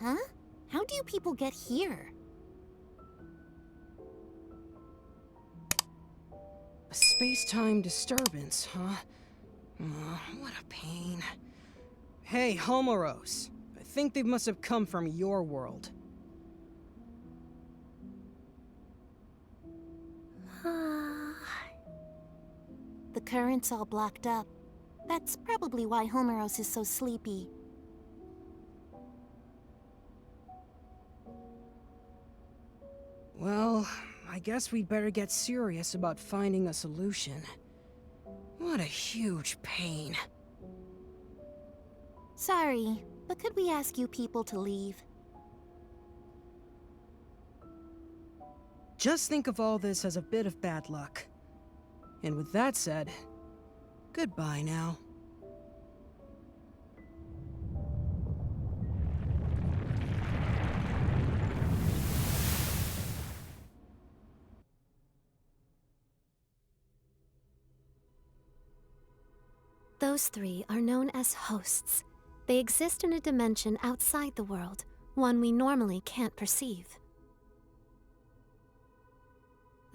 Huh? How do you people get here? A space-time disturbance, huh? What a pain. Hey, Homoros. I think they must have come from your world. The current's all blocked up. That's probably why Homeros is so sleepy. Well, I guess we'd better get serious about finding a solution. What a huge pain. Sorry, but could we ask you people to leave? Just think of all this as a bit of bad luck. And with that said, goodbye now. Those three are known as hosts. They exist in a dimension outside the world, one we normally can't perceive.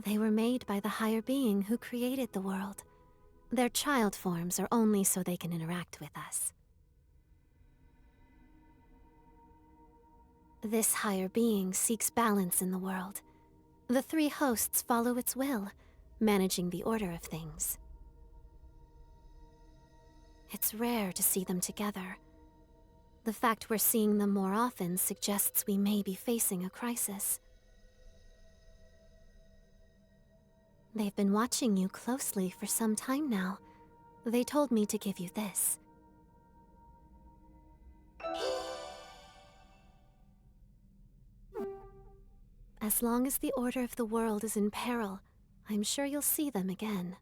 They were made by the higher being who created the world. Their child forms are only so they can interact with us. This higher being seeks balance in the world. The three hosts follow its will, managing the order of things. It's rare to see them together. The fact we're seeing them more often suggests we may be facing a crisis. They've been watching you closely for some time now. They told me to give you this. As long as the order of the world is in peril, I'm sure you'll see them again.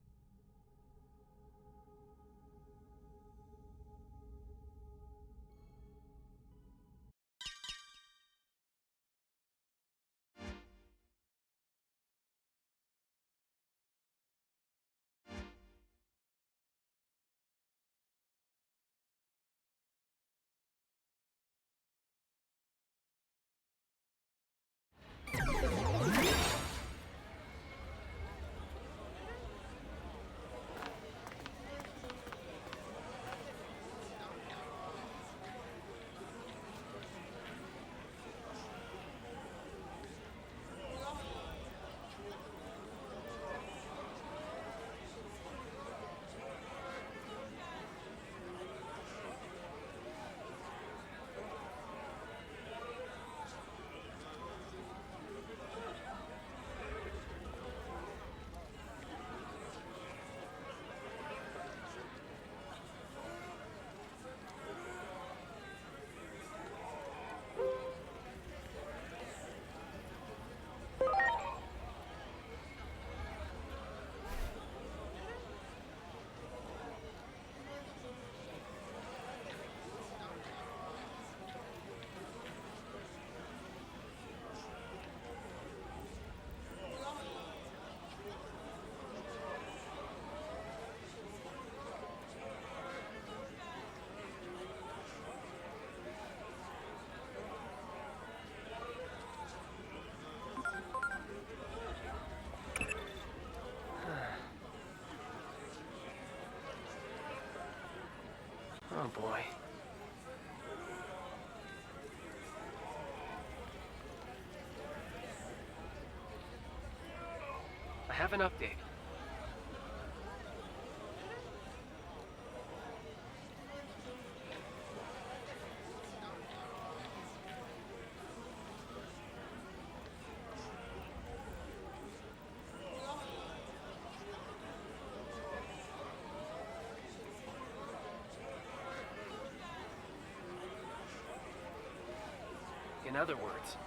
Oh boy. I have an update. In other words,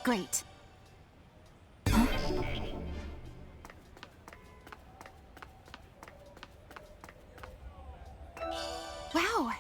Great. Wow.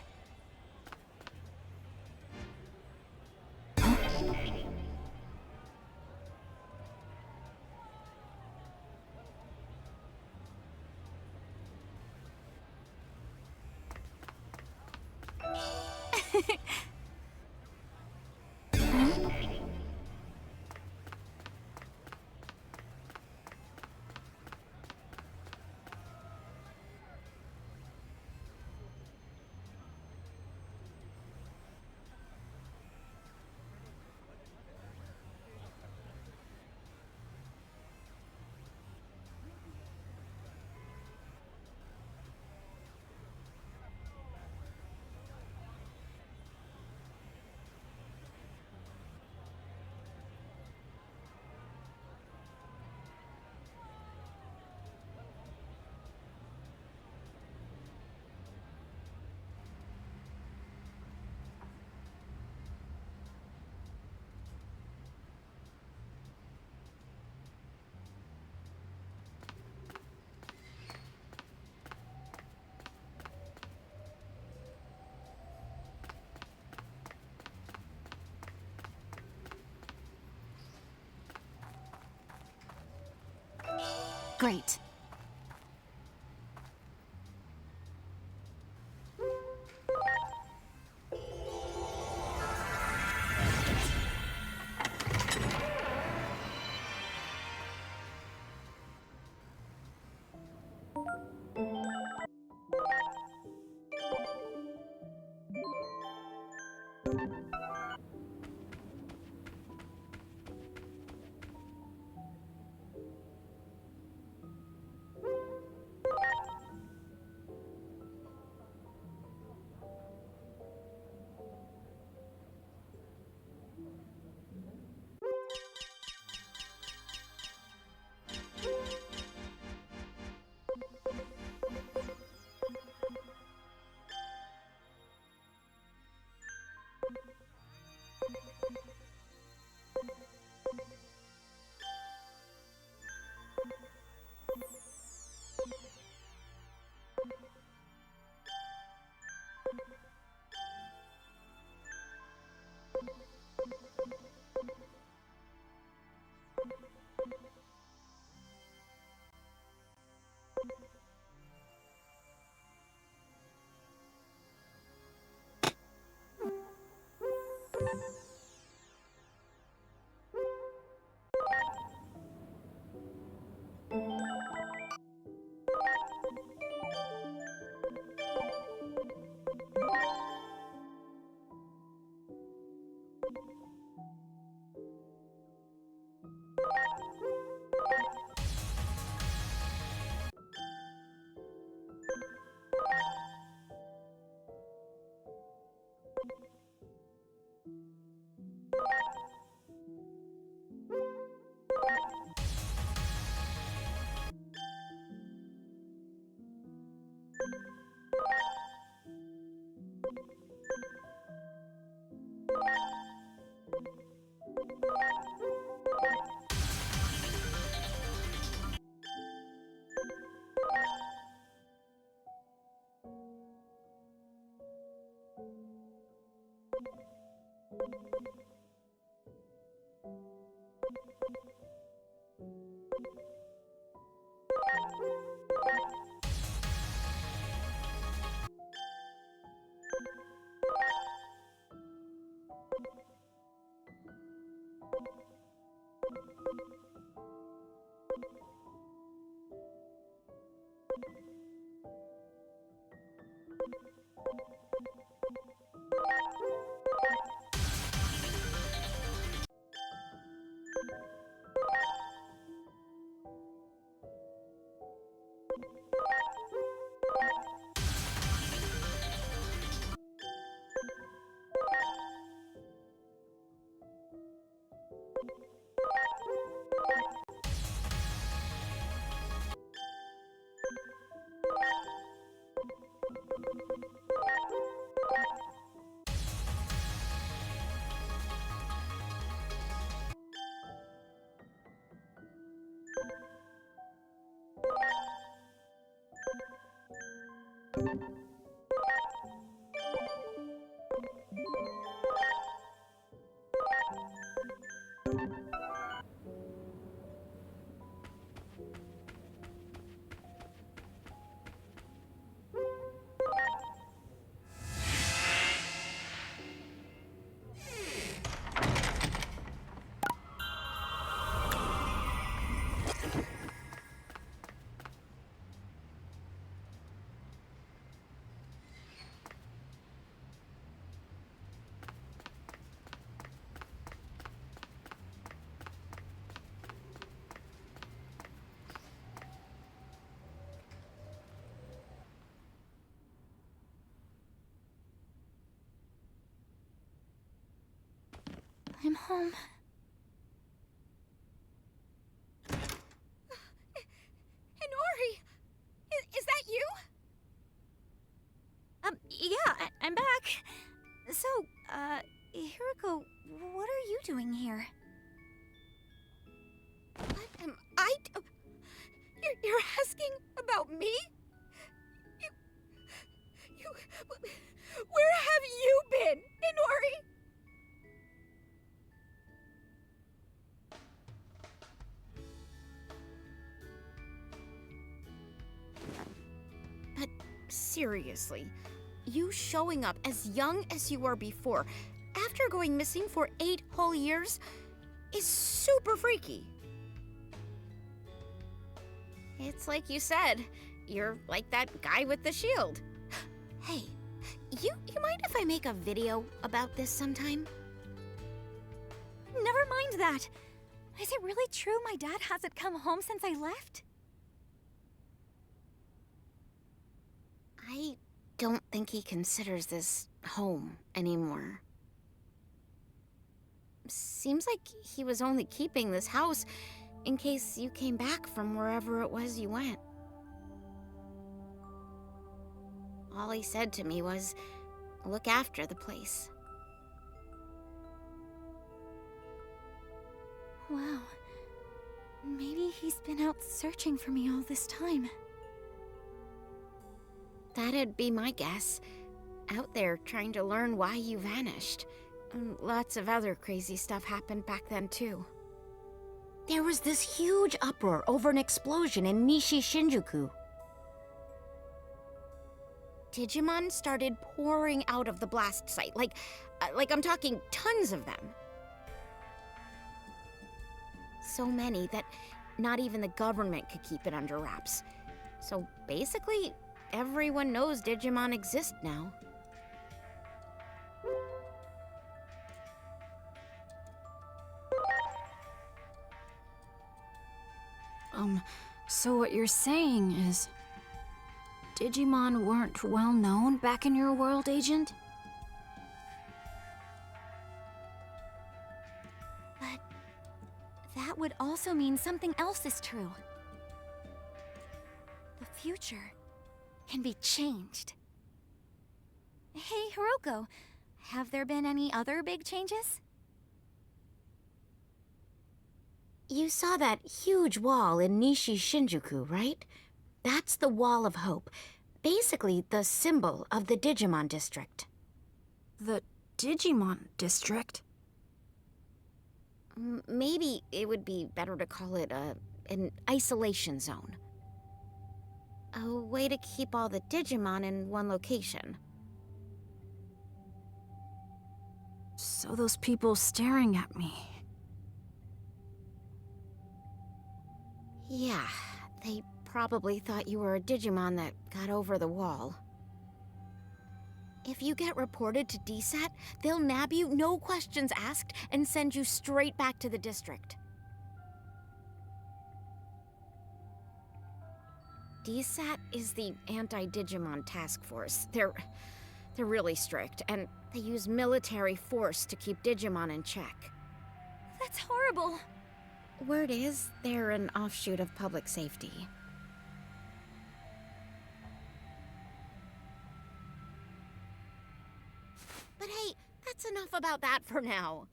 Great. I'm home. Inori! Is that you? Yeah, I'm back. So, Hiriko, what are you doing here? What am I You're asking about me? You... Where have you been, Inori? seriously, you showing up as young as you were before, after going missing for 8 whole years, is super freaky. It's like you said, you're like that guy with the shield. Hey, you mind if I make a video about this sometime? Never mind that. Is it really true my dad hasn't come home since I left? I don't think he considers this home anymore. Seems like he was only keeping this house in case you came back from wherever it was you went. All he said to me was, look after the place. Wow. Maybe he's been out searching for me all this time. That'd be my guess. Out there trying to learn why you vanished. Lots of other crazy stuff happened back then, too. There was this huge uproar over an explosion in Nishi Shinjuku. Digimon started pouring out of the blast site, like I'm talking tons of them. So many that not even the government could keep it under wraps. So basically, everyone knows Digimon exist now. So what you're saying is Digimon weren't well known back in your world, Agent? But that would also mean something else is true. The future can be changed. Hey, Hiroko, have there been any other big changes? You saw that huge wall in Nishi Shinjuku, right? That's the Wall of Hope. Basically, the symbol of the Digimon district. The Digimon district? Maybe it would be better to call it an isolation zone. A way to keep all the Digimon in one location. So those people staring at me. Yeah, they probably thought you were a Digimon that got over the wall. If you get reported to DSAT, they'll nab you, no questions asked, and send you straight back to the district. DSAT is the Anti-Digimon Task Force. They're really strict, and they use military force to keep Digimon in check. That's horrible. Word is, they're an offshoot of public safety. But hey, that's enough about that for now.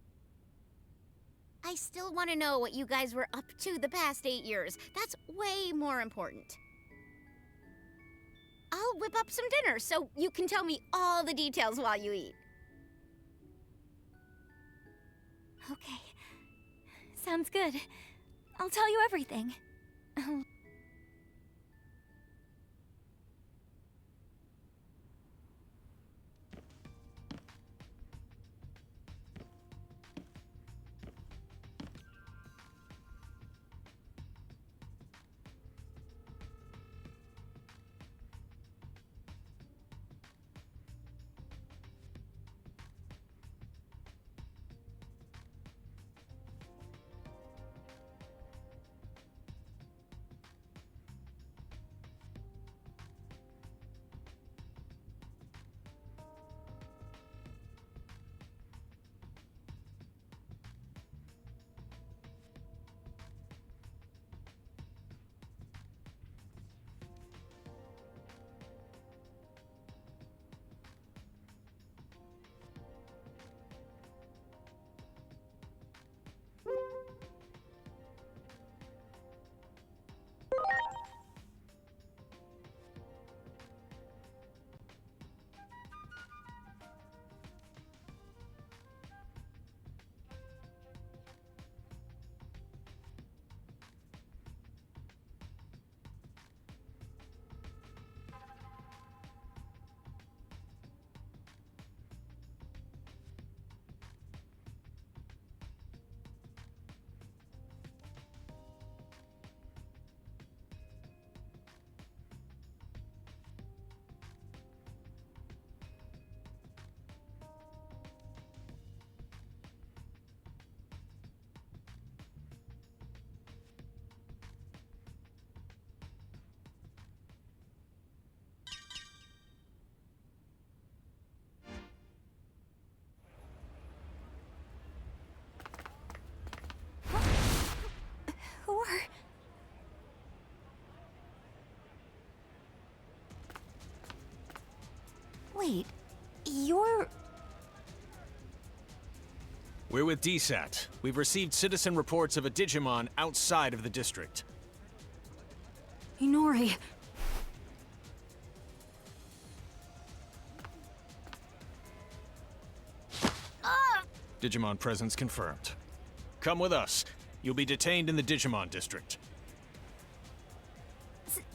I still want to know what you guys were up to the past 8 years. That's way more important. I'll whip up some dinner so you can tell me all the details while you eat. Okay. Sounds good. I'll tell you everything. Wait, you're... We're with DSAT. We've received citizen reports of a Digimon outside of the district. Inori. Digimon presence confirmed. Come with us. You'll be detained in the Digimon district.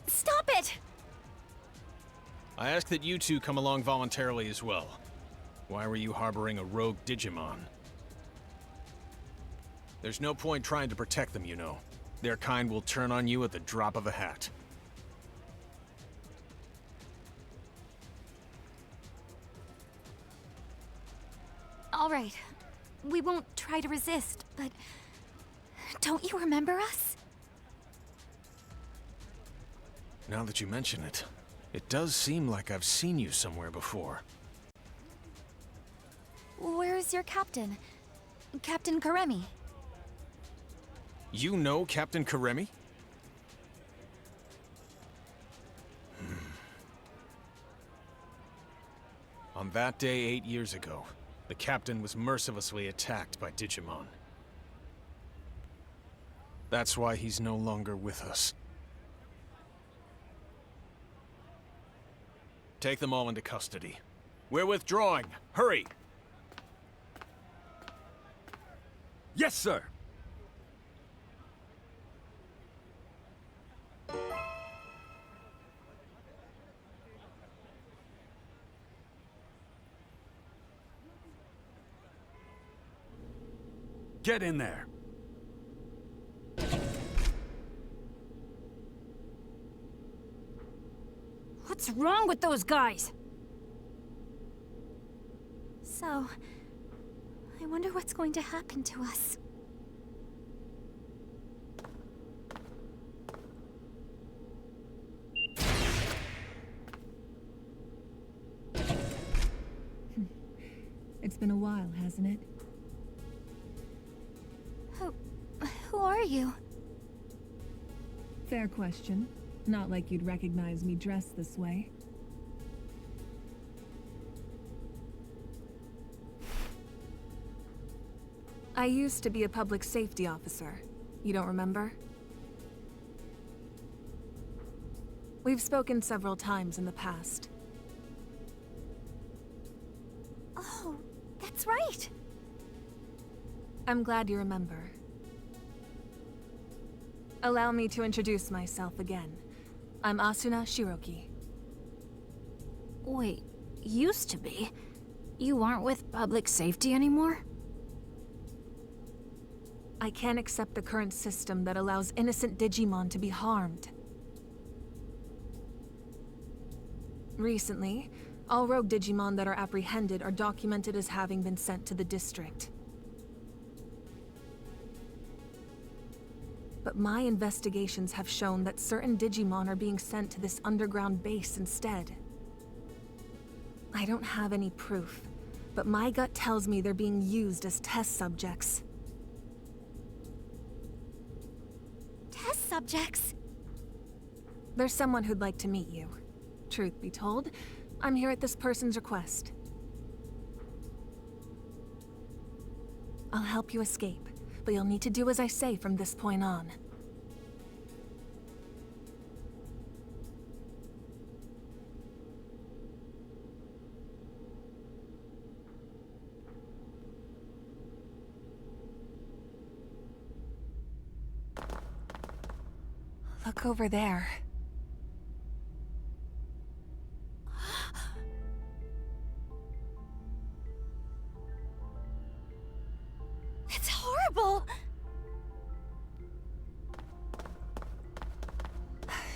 Stop it! I ask that you two come along voluntarily as well. Why were you harboring a rogue Digimon? There's no point trying to protect them, you know. Their kind will turn on you at the drop of a hat. All right. We won't try to resist, but... Don't you remember us? Now that you mention it, it does seem like I've seen you somewhere before. Where's your captain? Captain Karemi. You know Captain Karemi? On that day 8 years ago, the captain was mercilessly attacked by Digimon. That's why he's no longer with us. Take them all into custody. We're withdrawing. Hurry! Yes, sir! Get in there. What's wrong with those guys? So, I wonder what's going to happen to us. It's been a while, hasn't it? Who are you? Fair question. Not like you'd recognize me dressed this way. I used to be a public safety officer. You don't remember? We've spoken several times in the past. Oh, that's right. I'm glad you remember. Allow me to introduce myself again. I'm Asuna Shiroki. Wait, used to be? You aren't with public safety anymore? I can't accept the current system that allows innocent Digimon to be harmed. Recently, all rogue Digimon that are apprehended are documented as having been sent to the district. But my investigations have shown that certain Digimon are being sent to this underground base instead. I don't have any proof, but my gut tells me they're being used as test subjects. Test subjects? There's someone who'd like to meet you. Truth be told, I'm here at this person's request. I'll help you escape, but you'll need to do as I say from this point on. Look over there. It's horrible!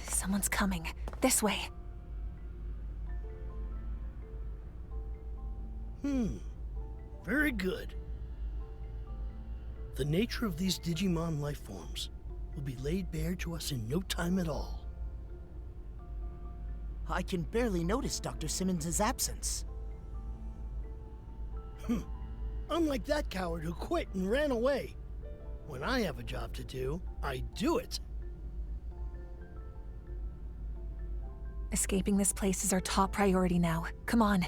Someone's coming. This way. Very good. The nature of these Digimon life forms will be laid bare to us in no time at all. I can barely notice Dr. Simmons' absence. Unlike that coward who quit and ran away. When I have a job to do, I do it. Escaping this place is our top priority now. Come on.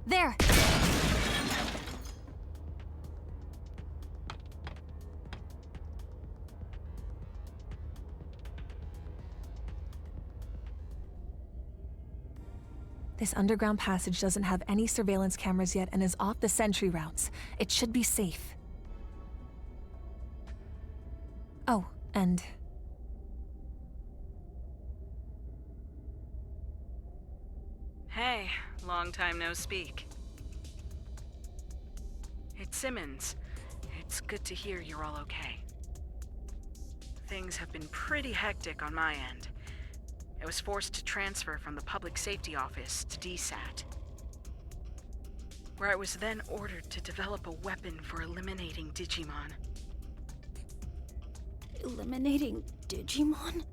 There! This underground passage doesn't have any surveillance cameras yet and is off the sentry routes. It should be safe. Oh, and... Hey, long time no speak. It's Simmons. It's good to hear you're all okay. Things have been pretty hectic on my end. I was forced to transfer from the Public Safety Office to DSAT, where I was then ordered to develop a weapon for eliminating Digimon. Eliminating Digimon?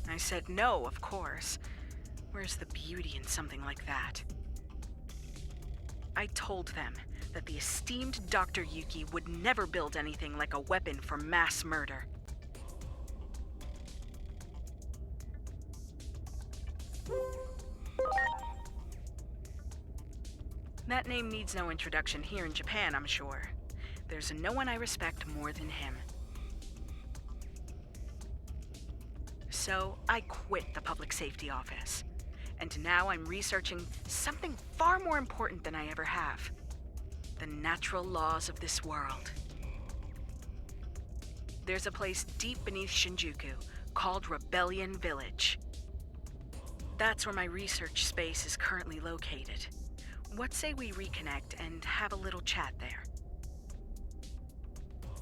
I said no, of course. Where's the beauty in something like that? I told them that the esteemed Dr. Yuki would never build anything like a weapon for mass murder. That name needs no introduction here in Japan, I'm sure. There's no one I respect more than him. So I quit the Public Safety Office. And now I'm researching something far more important than I ever have. The natural laws of this world. There's a place deep beneath Shinjuku called Rebellion Village. That's where my research space is currently located. What say we reconnect and have a little chat there?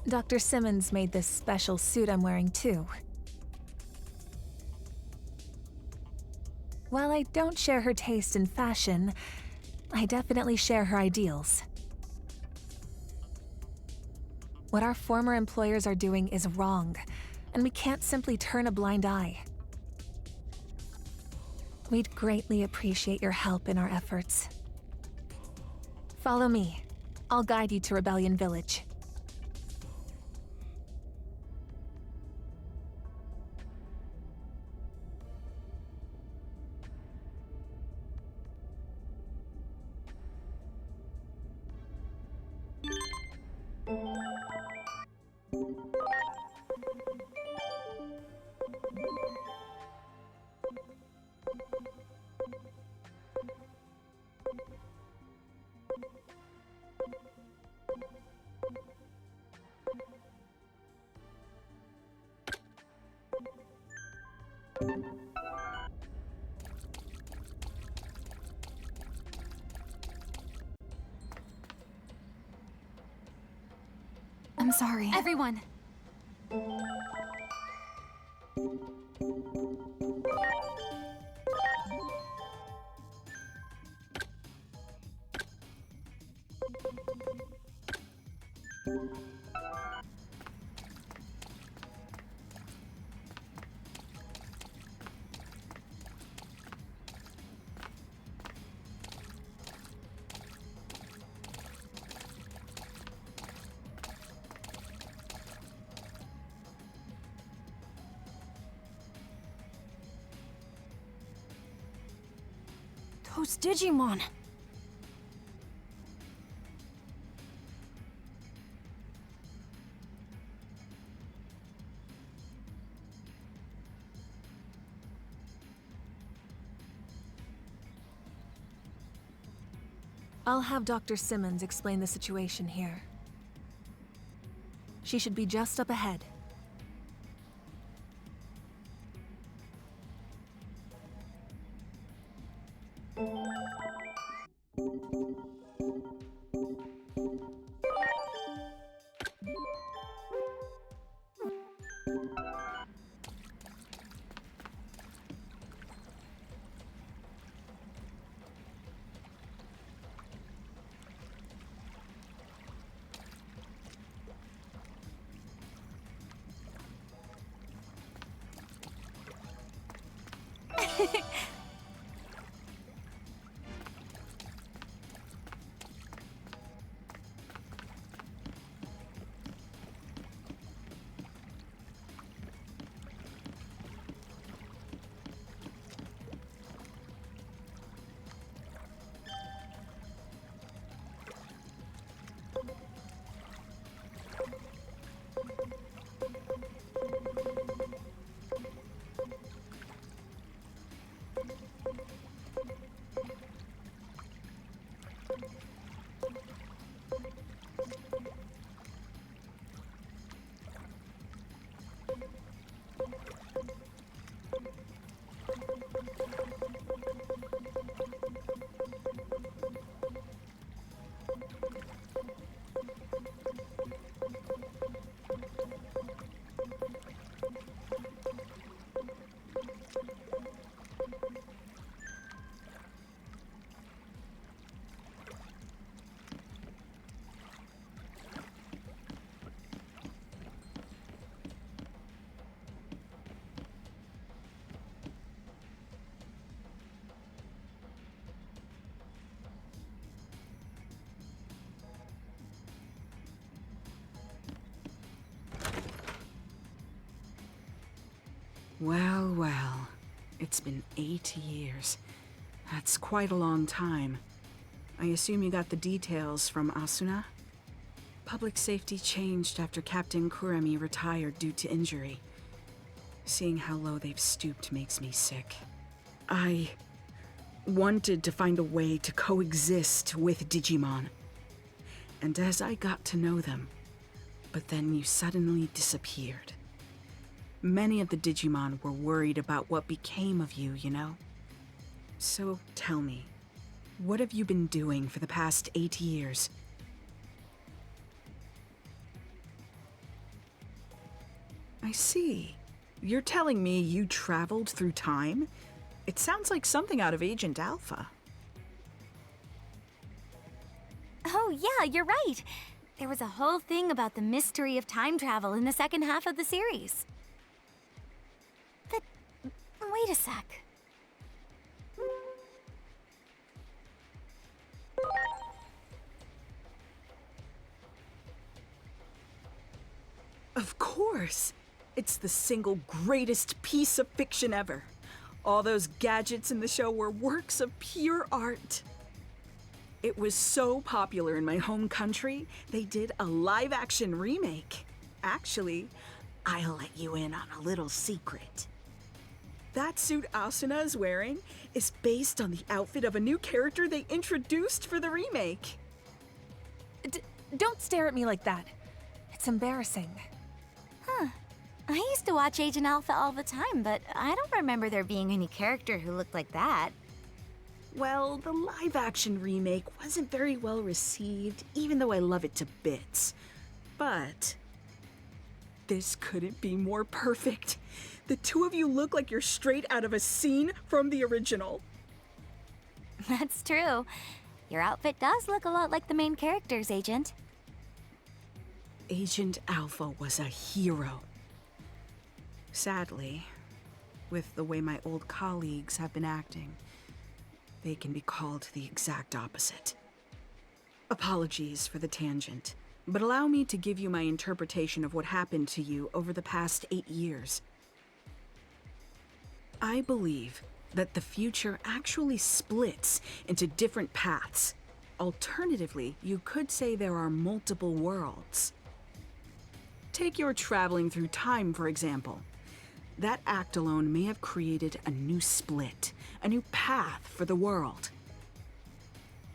Dr. Simmons made this special suit I'm wearing too. While I don't share her taste in fashion, I definitely share her ideals. What our former employers are doing is wrong, and we can't simply turn a blind eye. We'd greatly appreciate your help in our efforts. Follow me. I'll guide you to Rebellion Village. I'm sorry. Everyone! Those Digimon! I'll have Dr. Simmons explain the situation here. She should be just up ahead. Well, well. It's been 8 years. That's quite a long time. I assume you got the details from Asuna? Public safety changed after Captain Kuremi retired due to injury. Seeing how low they've stooped makes me sick. I wanted to find a way to coexist with Digimon. And as I got to know them, but then you suddenly disappeared. Many of the Digimon were worried about what became of you, you know? So tell me, what have you been doing for the past 8 years? I see. You're telling me you traveled through time? It sounds like something out of Agent Alpha. Oh, yeah, you're right. There was a whole thing about the mystery of time travel in the second half of the series. But wait a sec. Of course! It's the single greatest piece of fiction ever. All those gadgets in the show were works of pure art. It was so popular in my home country, they did a live-action remake. Actually, I'll let you in on a little secret. That suit Asuna is wearing is based on the outfit of a new character they introduced for the remake. Don't stare at me like that. It's embarrassing. Huh. I used to watch Agent Alpha all the time, but I don't remember there being any character who looked like that. Well, the live-action remake wasn't very well received, even though I love it to bits. But this couldn't be more perfect. The two of you look like you're straight out of a scene from the original. That's true. Your outfit does look a lot like the main character's, Agent. Agent Alpha was a hero. Sadly, with the way my old colleagues have been acting, they can be called the exact opposite. Apologies for the tangent, but allow me to give you my interpretation of what happened to you over the past 8 years. I believe that the future actually splits into different paths. Alternatively, you could say there are multiple worlds. Take your traveling through time, for example. That act alone may have created a new split, a new path for the world.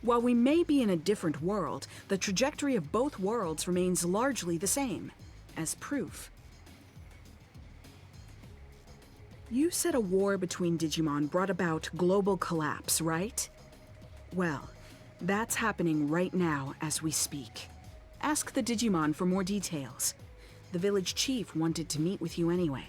While we may be in a different world, the trajectory of both worlds remains largely the same, as proof. You said a war between Digimon brought about global collapse, right? Well, that's happening right now as we speak. Ask the Digimon for more details. The village chief wanted to meet with you anyway.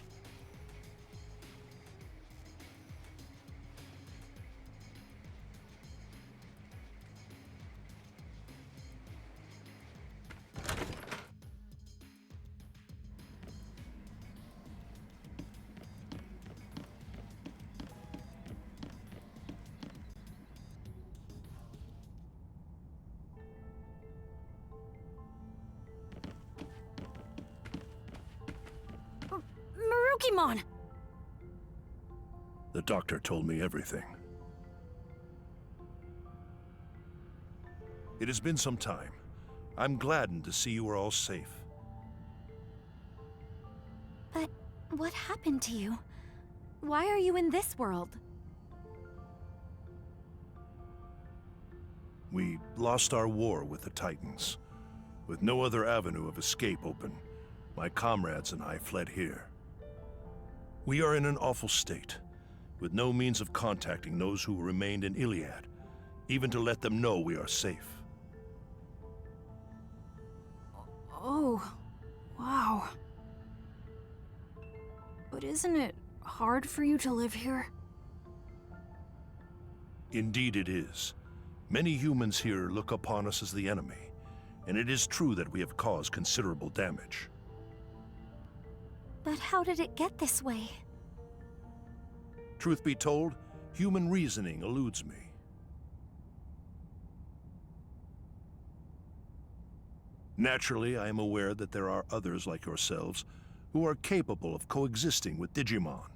Marukimon! The doctor told me everything. It has been some time. I'm gladdened to see you are all safe. But what happened to you? Why are you in this world? We lost our war with the Titans. With no other avenue of escape open, my comrades and I fled here. We are in an awful state, with no means of contacting those who remained in Iliad, even to let them know we are safe. Oh, wow. But isn't it hard for you to live here? Indeed it is. Many humans here look upon us as the enemy, and it is true that we have caused considerable damage. But how did it get this way? Truth be told, human reasoning eludes me. Naturally, I am aware that there are others like yourselves who are capable of coexisting with Digimon.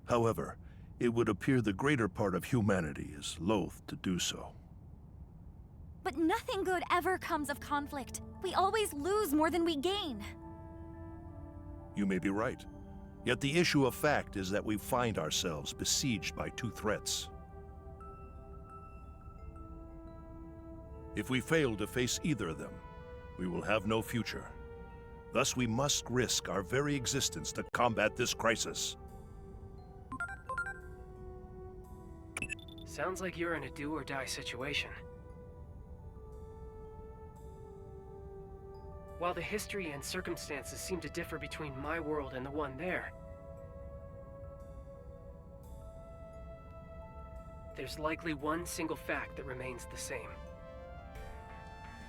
However, it would appear the greater part of humanity is loath to do so. But nothing good ever comes of conflict. We always lose more than we gain. You may be right. Yet the issue of fact is that we find ourselves besieged by two threats. If we fail to face either of them, we will have no future. Thus, we must risk our very existence to combat this crisis. Sounds like you're in a do-or-die situation. While the history and circumstances seem to differ between my world and the one there, there's likely one single fact that remains the same.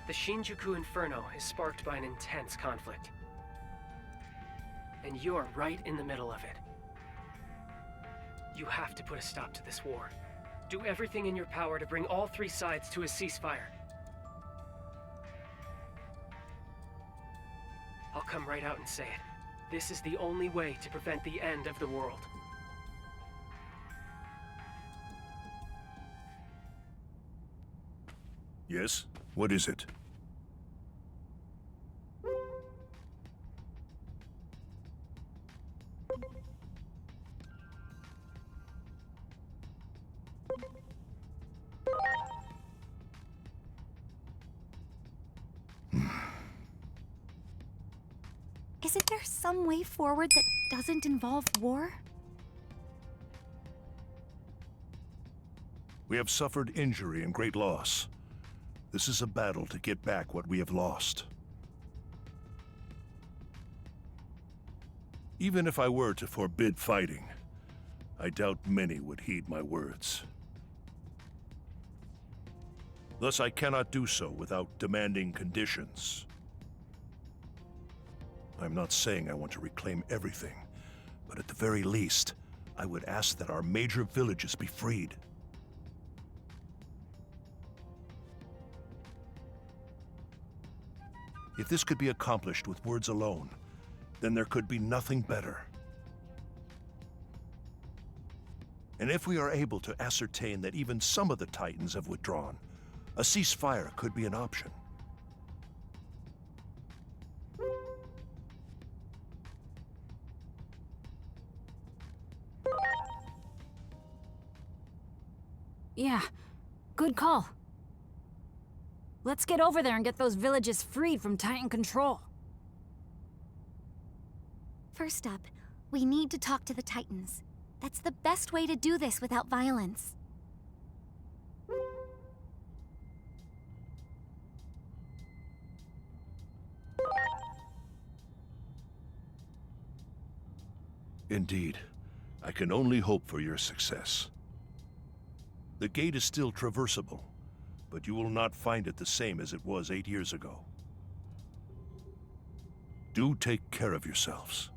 The Shinjuku Inferno is sparked by an intense conflict. And you're right in the middle of it. You have to put a stop to this war. Do everything in your power to bring all three sides to a ceasefire. I'll come right out and say it. This is the only way to prevent the end of the world. Yes? What is it? Isn't there some way forward that doesn't involve war? We have suffered injury and great loss. This is a battle to get back what we have lost. Even if I were to forbid fighting, I doubt many would heed my words. Thus, I cannot do so without demanding conditions. I'm not saying I want to reclaim everything, but at the very least, I would ask that our major villages be freed. If this could be accomplished with words alone, then there could be nothing better. And if we are able to ascertain that even some of the Titans have withdrawn, a ceasefire could be an option. Yeah, Good call. Let's get over there and get those villages freed from Titan control. First up, we need to talk to the Titans. That's the best way to do this without violence. Indeed. I can only hope for your success. The gate is still traversable, but you will not find it the same as it was 8 years ago. Do take care of yourselves.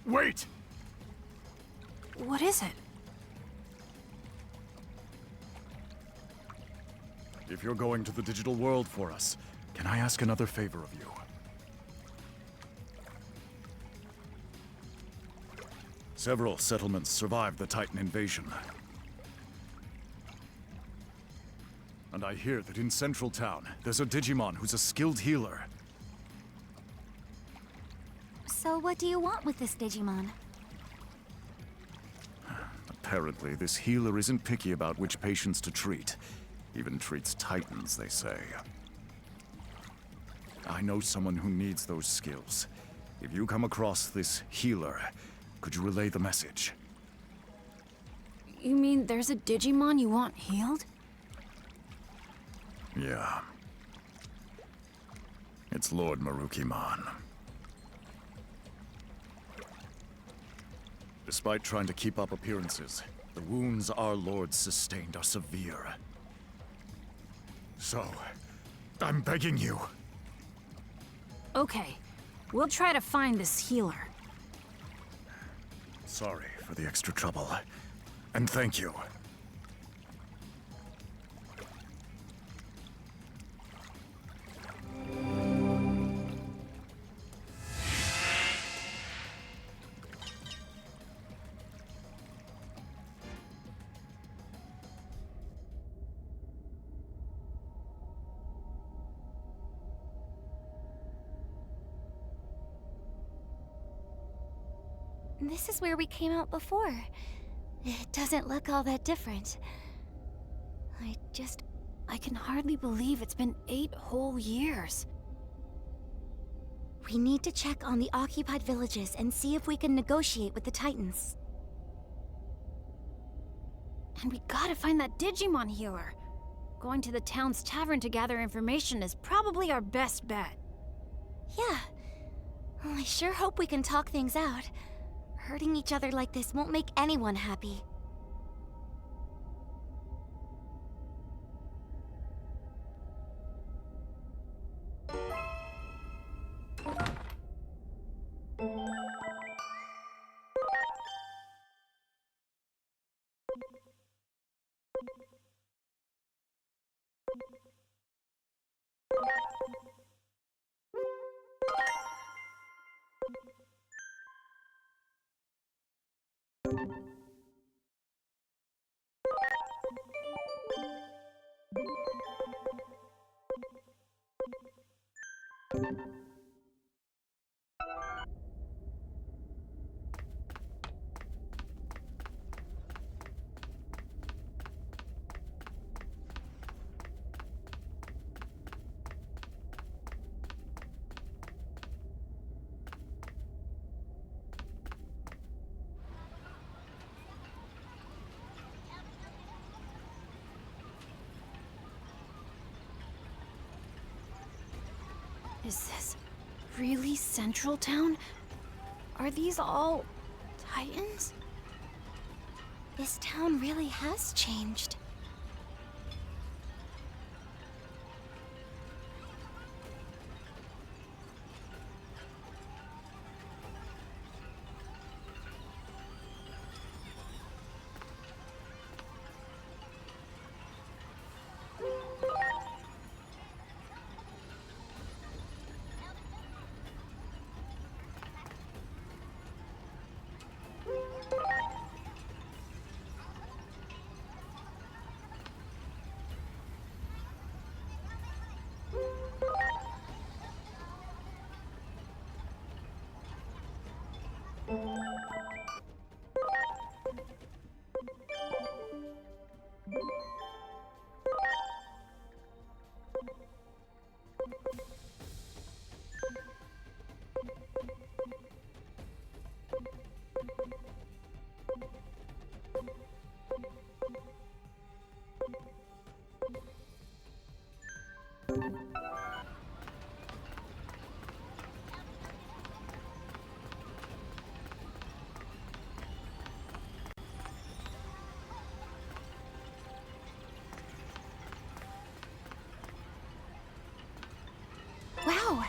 Wait! What is it? If you're going to the digital world for us, can I ask another favor of you? Several settlements survived the Titan invasion. And I hear that in Central Town, there's a Digimon who's a skilled healer. So what do you want with this Digimon? Apparently, this healer isn't picky about which patients to treat. Even treats Titans, they say. I know someone who needs those skills. If you come across this healer, could you relay the message? You mean there's a Digimon you want healed? Yeah. It's Lord Marukimon. Despite trying to keep up appearances, the wounds our lord sustained are severe. So, I'm begging you. Okay, we'll try to find this healer. Sorry for the extra trouble. And thank you. This is where we came out before. It doesn't look all that different. I can hardly believe it's been 8 whole years. We need to check on the occupied villages and see if we can negotiate with the Titans. And we gotta find that Digimon healer. Going to the town's tavern to gather information is probably our best bet. Yeah. Well, I sure hope we can talk things out. Hurting each other like this won't make anyone happy. Is this really Central Town? Are these all Titans? This town really has changed. Wow!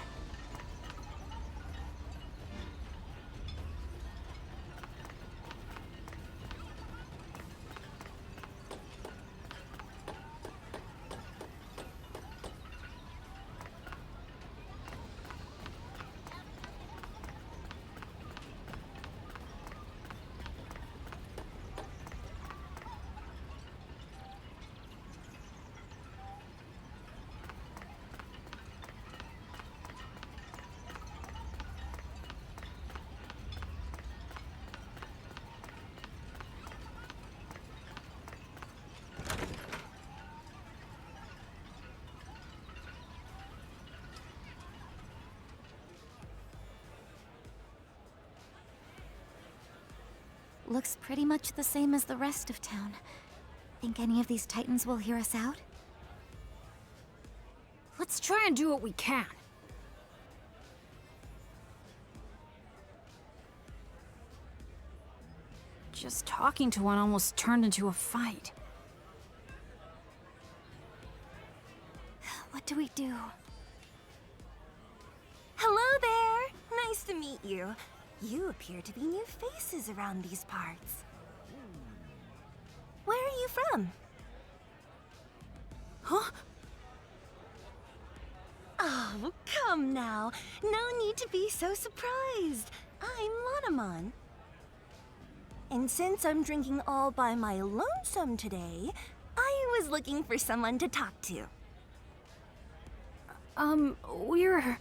Looks pretty much the same as the rest of town. Think any of these Titans will hear us out? Let's try and do what we can. Just talking to one almost turned into a fight. What do we do? Hello there! Nice to meet you. You appear to be new faces around these parts. Where are you from? Huh? Oh, come now. No need to be so surprised. I'm Monomon. And since I'm drinking all by my lonesome today, I was looking for someone to talk to. We're...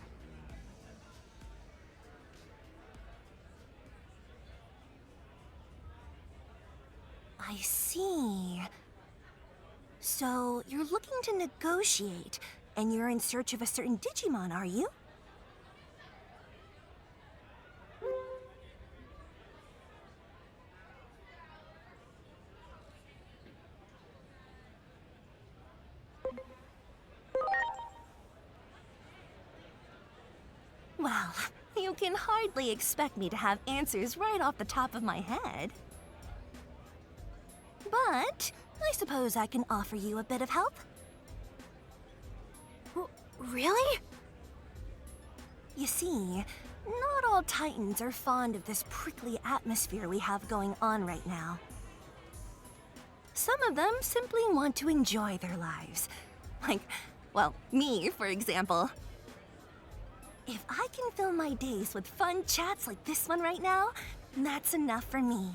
I see. So, you're looking to negotiate, and you're in search of a certain Digimon, are you? Well, you can hardly expect me to have answers right off the top of my head. But I suppose I can offer you a bit of help. Really? You see, not all Titans are fond of this prickly atmosphere we have going on right now. Some of them simply want to enjoy their lives. Like, well, me, for example. If I can fill my days with fun chats like this one right now, that's enough for me.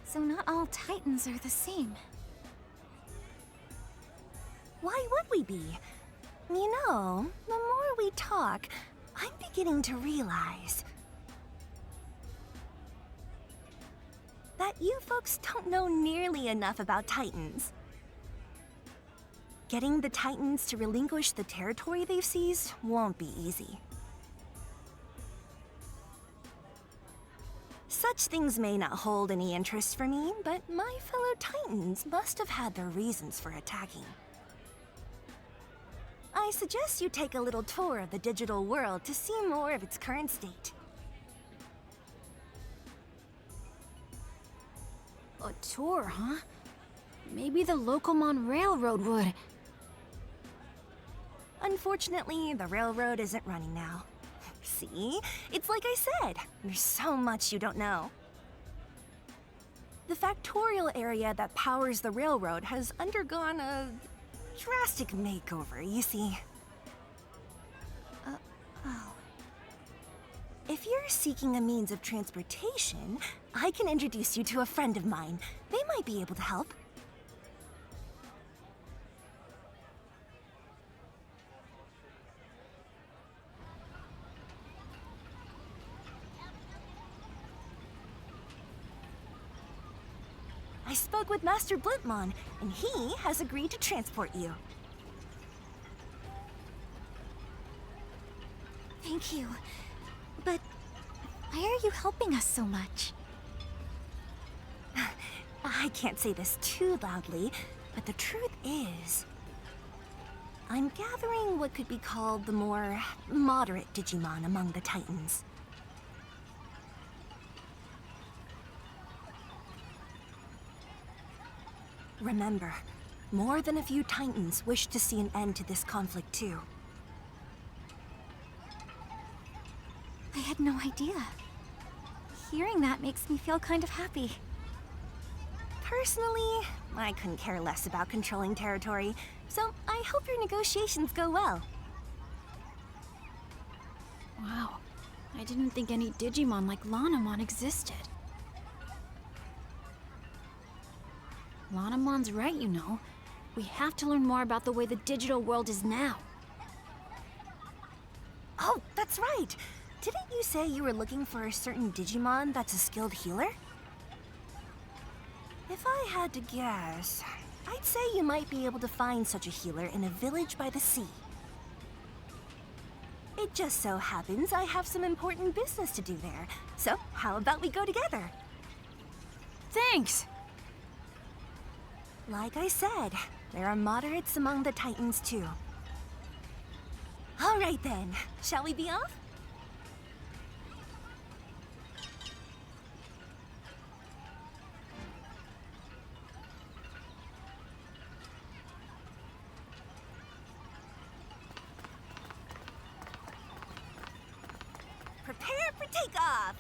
So not all Titans are the same. Why would we be? You know, the more we talk, I'm beginning to realize that you folks don't know nearly enough about Titans. Getting the Titans to relinquish the territory they've seized won't be easy. Such things may not hold any interest for me, but my fellow Titans must have had their reasons for attacking. I suggest you take a little tour of the digital world to see more of its current state. A tour, huh? Maybe the Locomon Railroad would. Unfortunately, the railroad isn't running now. See? It's like I said, there's so much you don't know. The factorial area that powers the railroad has undergone a drastic makeover, you see. Oh. If you're seeking a means of transportation, I can introduce you to a friend of mine. They might be able to help. I spoke with Master Blipmon, and he has agreed to transport you. Thank you. But why are you helping us so much? I can't say this too loudly, but the truth is, I'm gathering what could be called the more moderate Digimon among the Titans. Remember, more than a few Titans wish to see an end to this conflict too. I had no idea. Hearing that makes me feel kind of happy. Personally, I couldn't care less about controlling territory, so I hope your negotiations go well. Wow. I didn't think any Digimon like Lanamon existed. Lanamon's right, you know. We have to learn more about the way the digital world is now. Oh, that's right! Didn't you say you were looking for a certain Digimon that's a skilled healer? If I had to guess, I'd say you might be able to find such a healer in a village by the sea. It just so happens I have some important business to do there, so how about we go together? Thanks! Like I said, there are moderates among the Titans too. All right then, shall we be off? Prepare for takeoff!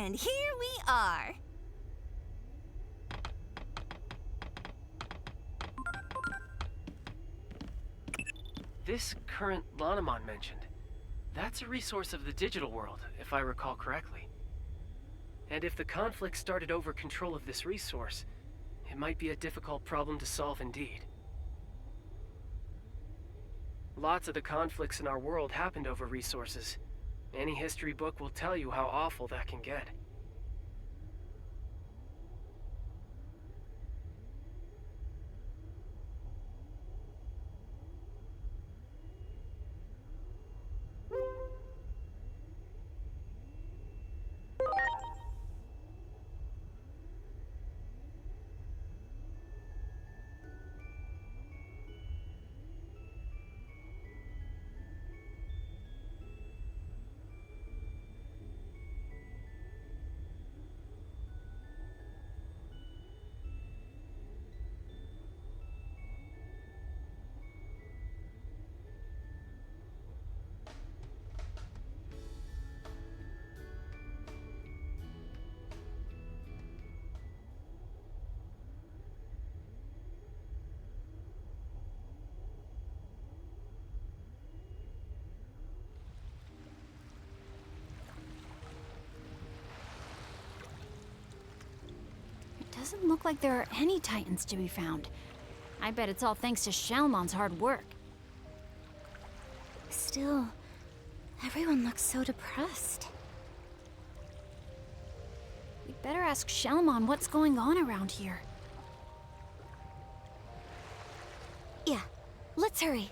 And here we are. This current Lanamon mentioned, that's a resource of the digital world, if I recall correctly. And if the conflict started over control of this resource, it might be a difficult problem to solve indeed. Lots of the conflicts in our world happened over resources. Any history book will tell you how awful that can get. Doesn't look like there are any Titans to be found. I bet it's all thanks to Shalmon's hard work. Still, everyone looks so depressed. We'd better ask Shalmon what's going on around here. Yeah, let's hurry.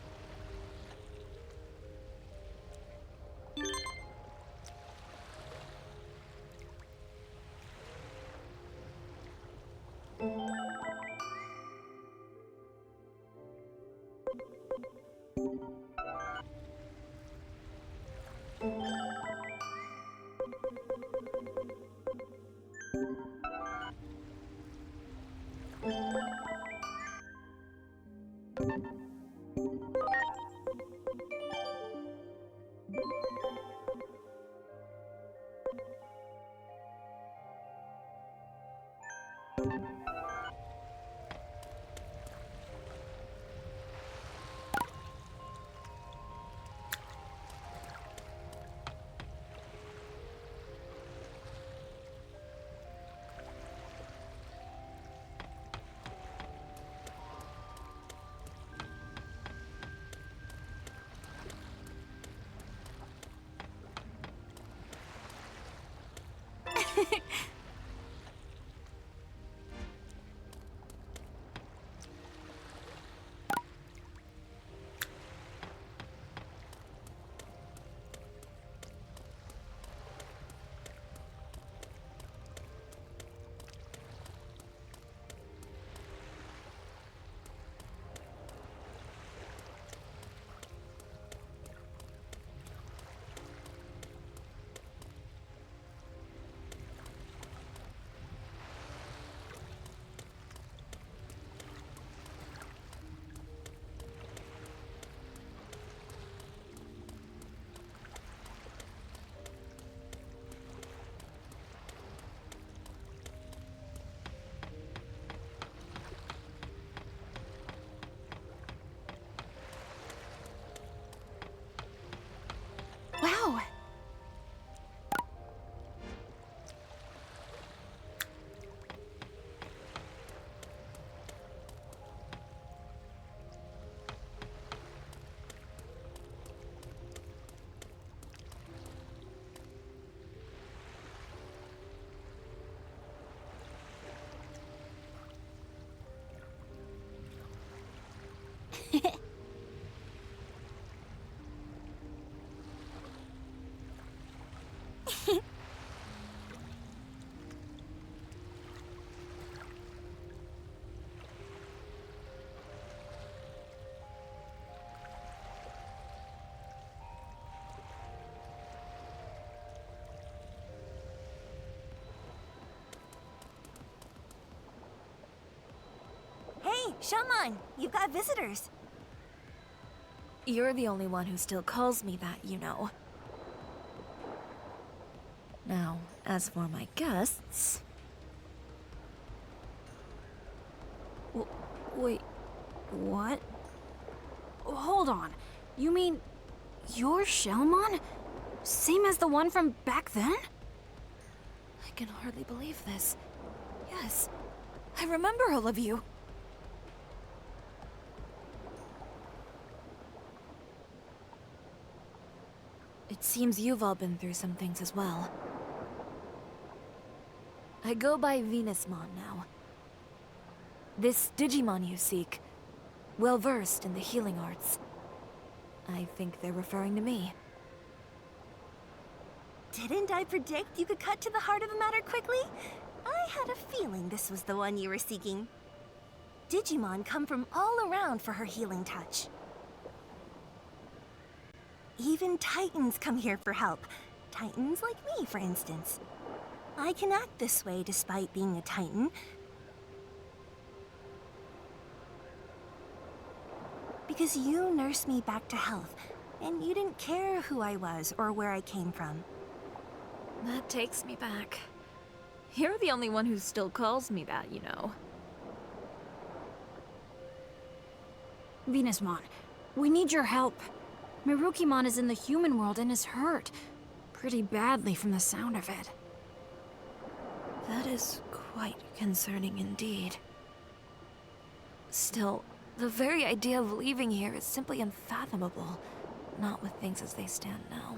Wow! Hey, Shalmon, you've got visitors. You're the only one who still calls me that, you know. Now, as for my guests... Wait, what? Hold on. You mean you're Shellmon? Same as the one from back then? I can hardly believe this. Yes, I remember all of you. It seems you've all been through some things as well. I go by Venusmon now. This Digimon you seek, well-versed in the healing arts. I think they're referring to me. Didn't I predict you could cut to the heart of the matter quickly? I had a feeling this was the one you were seeking. Digimon come from all around for her healing touch. Even Titans come here for help. Titans like me, for instance. I can act this way despite being a Titan. Because you nursed me back to health, and you didn't care who I was or where I came from. That takes me back. You're the only one who still calls me that, you know. Venusmon, we need your help. Mirukimon is in the human world and is hurt. Pretty badly from the sound of it. That is quite concerning indeed. Still, the very idea of leaving here is simply unfathomable, not with things as they stand now.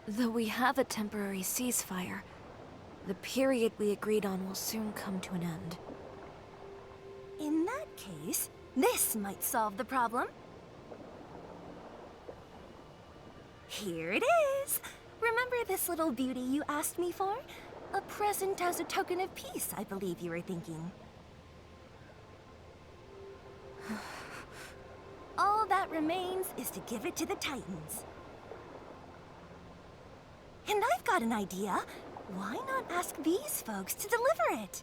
Though we have a temporary ceasefire, the period we agreed on will soon come to an end. In that case, this might solve the problem. Here it is! Remember this little beauty you asked me for? A present as a token of peace, I believe you were thinking. All that remains is to give it to the Titans. And I've got an idea. Why not ask these folks to deliver it?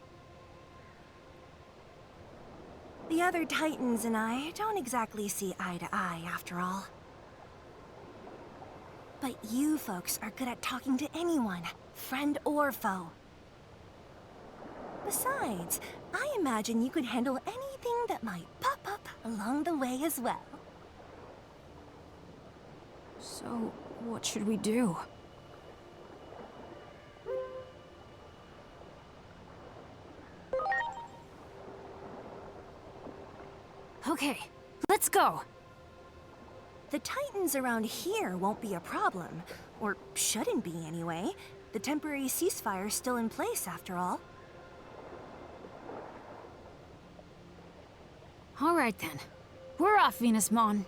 The other Titans and I don't exactly see eye to eye, after all. But you folks are good at talking to anyone, friend or foe. Besides, I imagine you could handle anything that might pop up along the way as well. So, what should we do? Okay, let's go! The Titans around here won't be a problem. Or shouldn't be, anyway. The temporary ceasefire's still in place, after all. Alright then. We're off, Venusmon.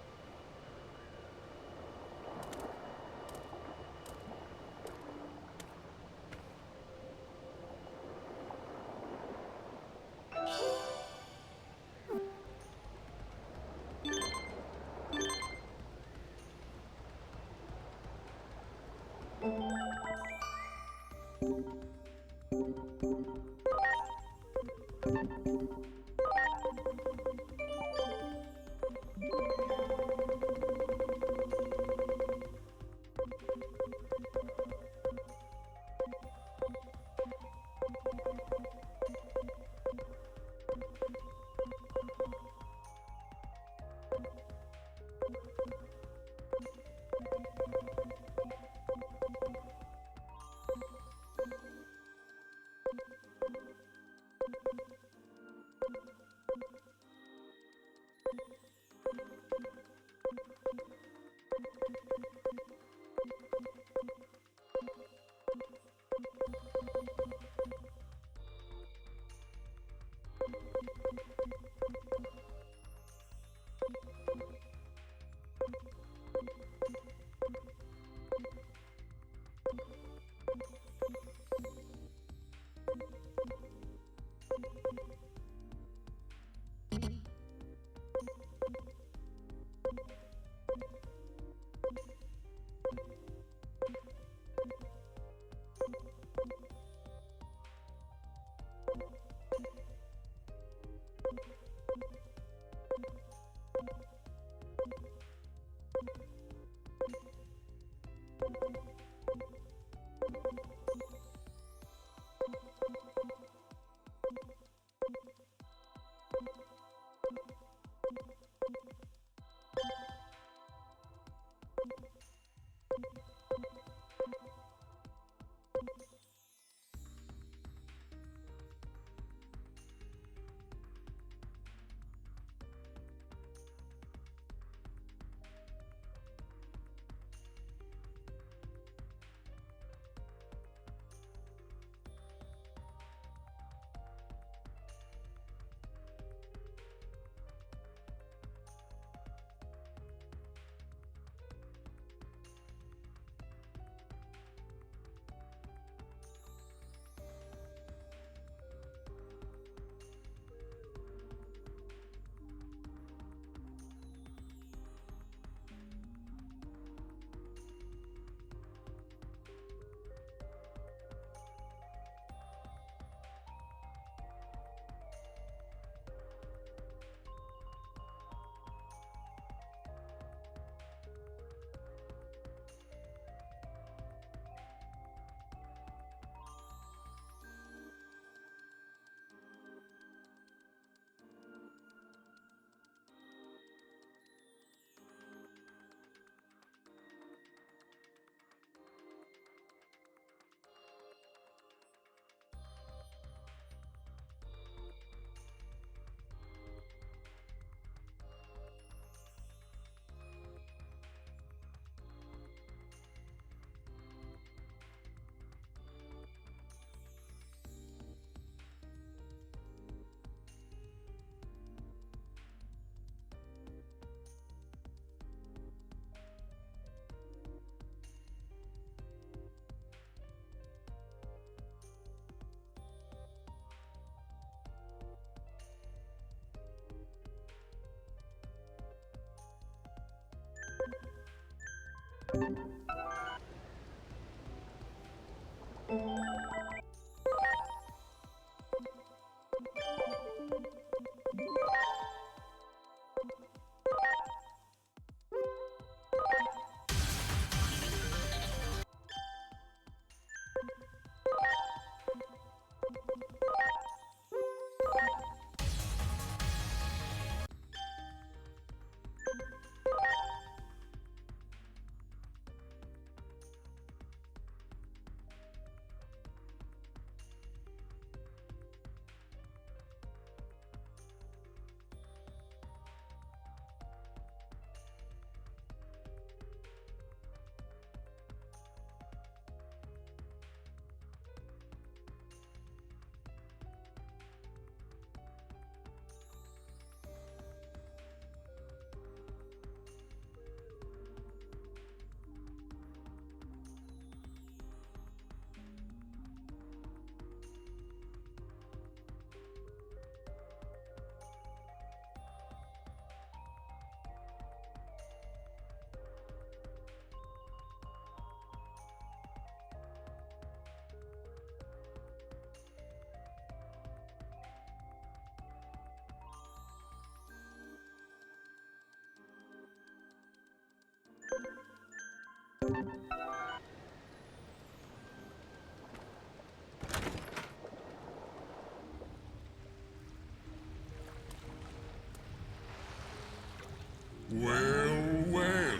Well, well.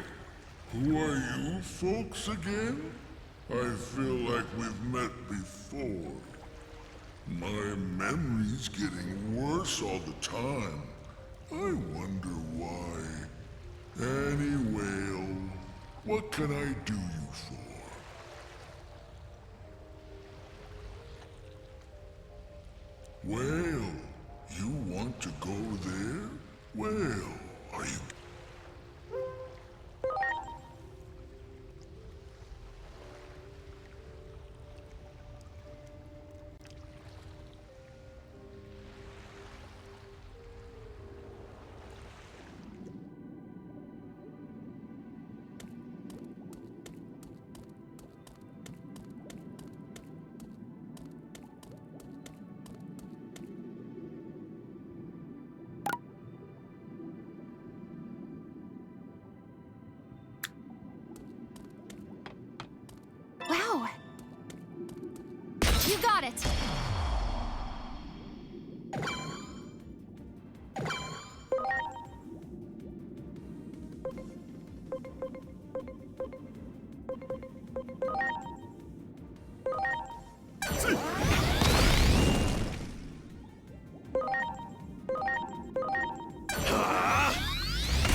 Who are you folks again? I feel like we've met before. My memory's getting worse all the time. I wonder why. Anyway, what can I do you for? Well, you want to go there? Well, are you... Wow! You got it!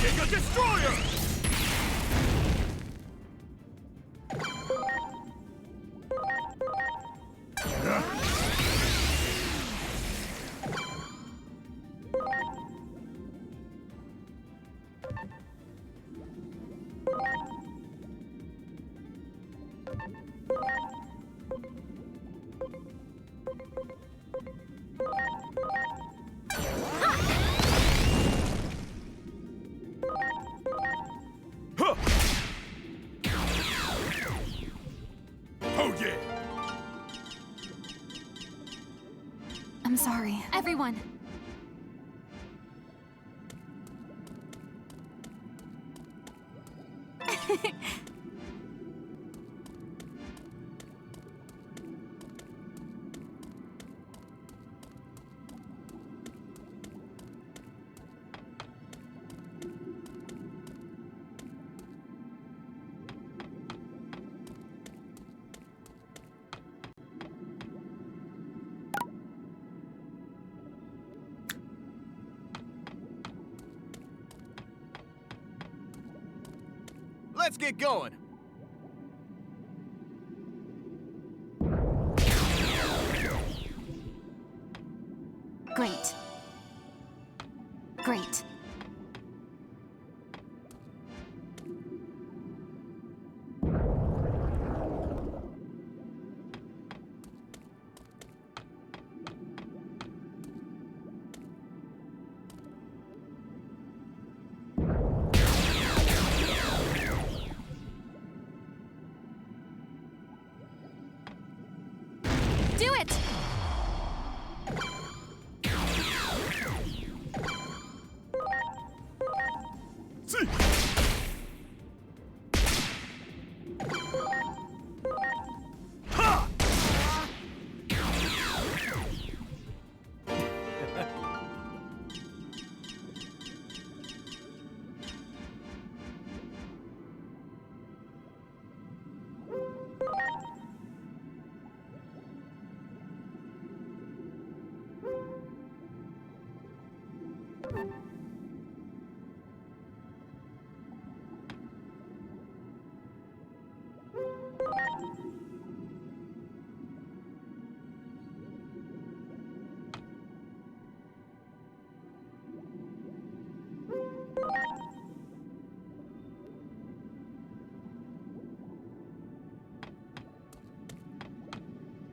Giga Destroyer! Oh yeah! I'm sorry. Everyone! Let's get going. Great. Great.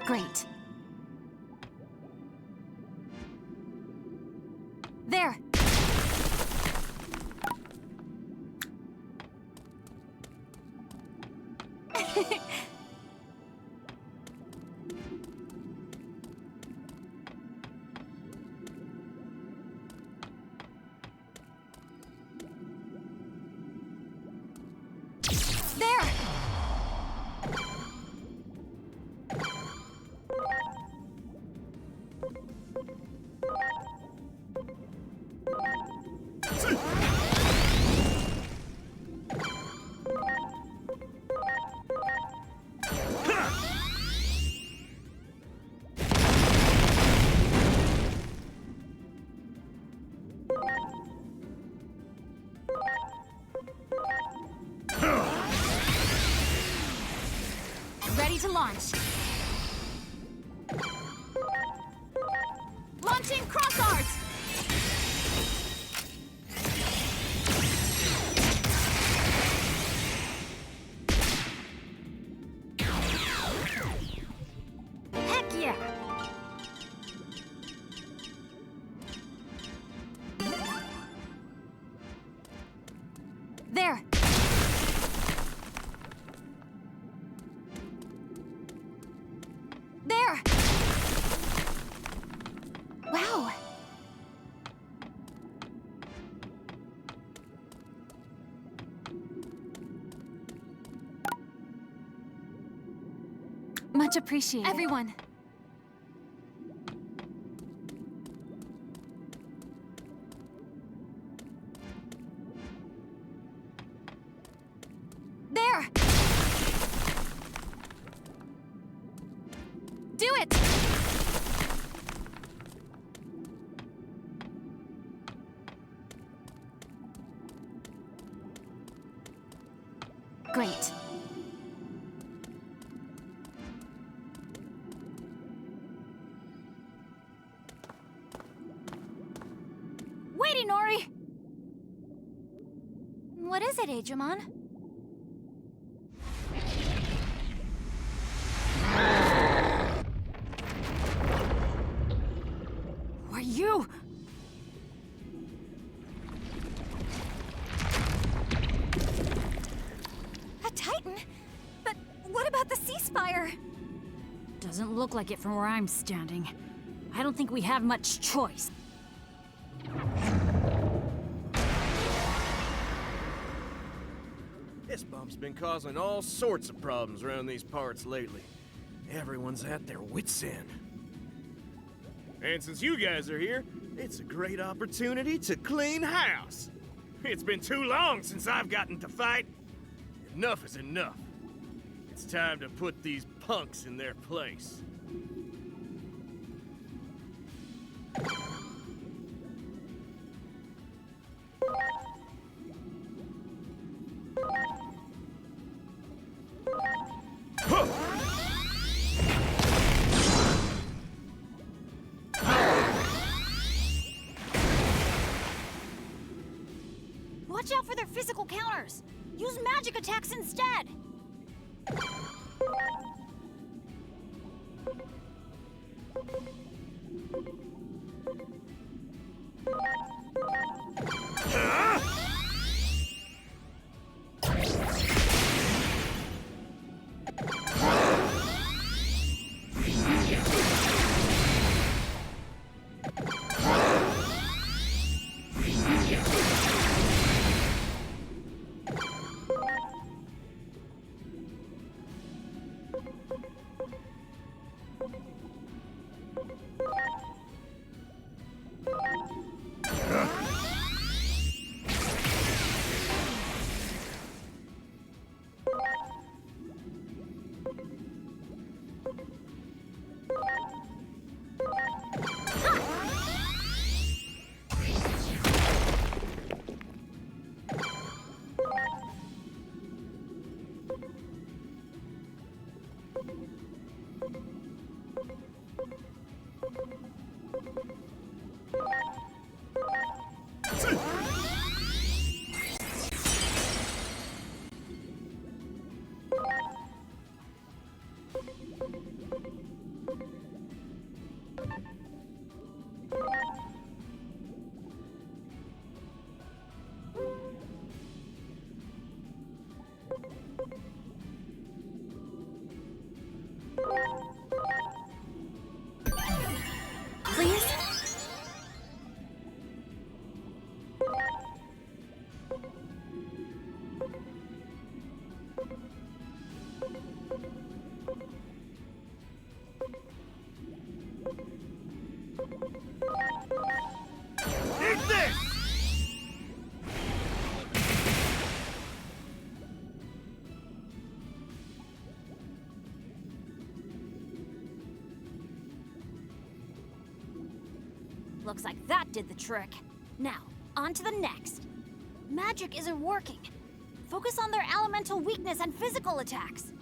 Great. There! There! Ready to launch. Launching cross arts! Heck yeah! There! There! Wow! Much appreciated. Everyone! There! Do it! Great. Wait, Inori! What is it, Digimon? Are you? A Titan? But what about the ceasefire? Doesn't look like it from where I'm standing. I don't think we have much choice. This bump's been causing all sorts of problems around these parts lately. Everyone's at their wits' end. And since you guys are here, it's a great opportunity to clean house. It's been too long since I've gotten to fight. Enough is enough. It's time to put these punks in their place. Watch out for their physical counters! Use magic attacks instead! Looks like that did the trick. Now, on to the next. Magic isn't working. Focus on their elemental weakness and physical attacks.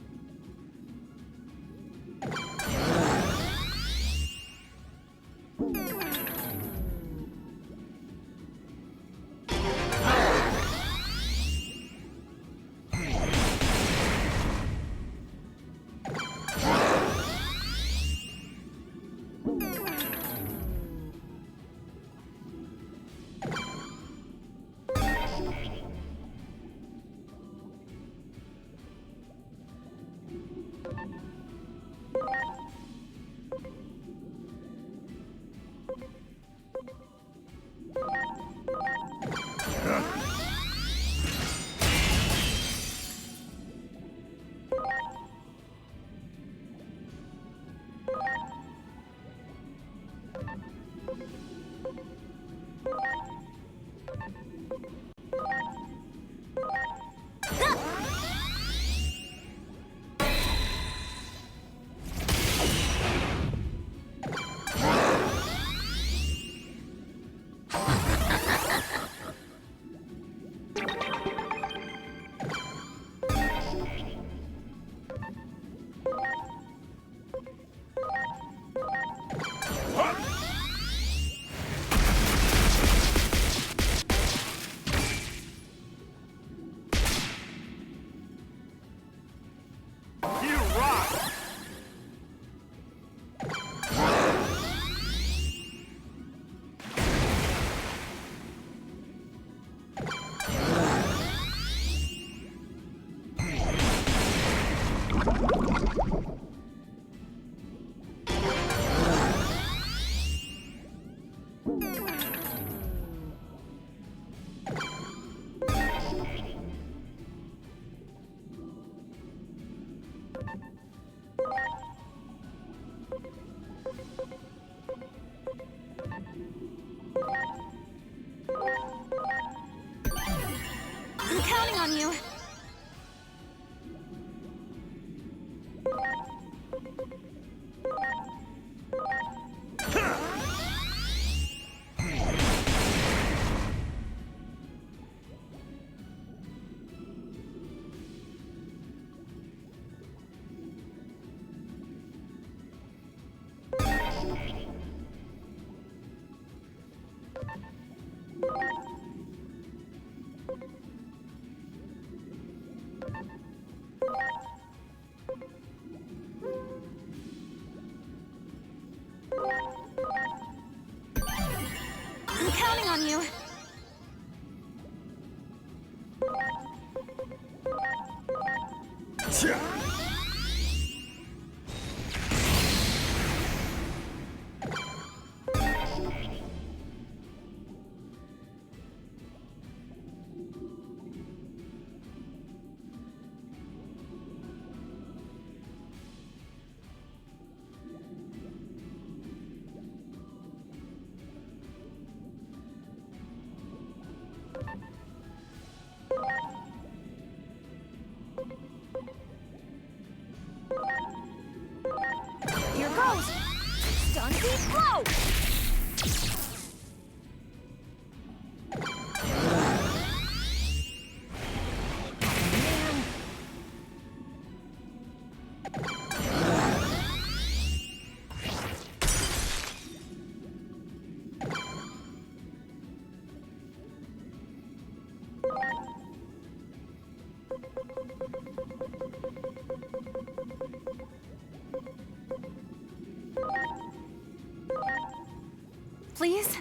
I'm counting on you. I'm counting on you. Here goes! Stun deep blow! Please?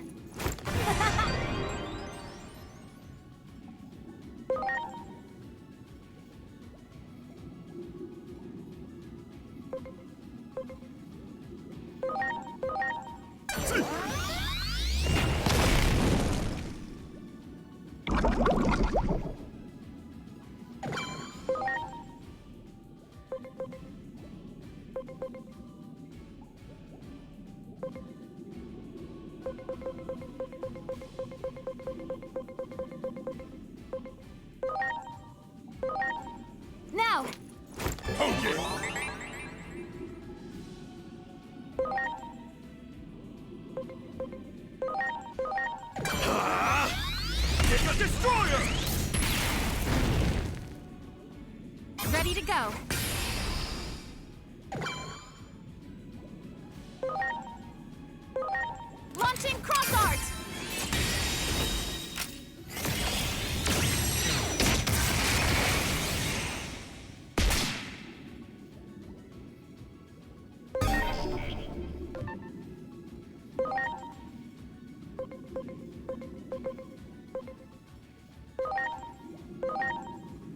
Now! Giga Destroyer! Ready to go. Launching cross art!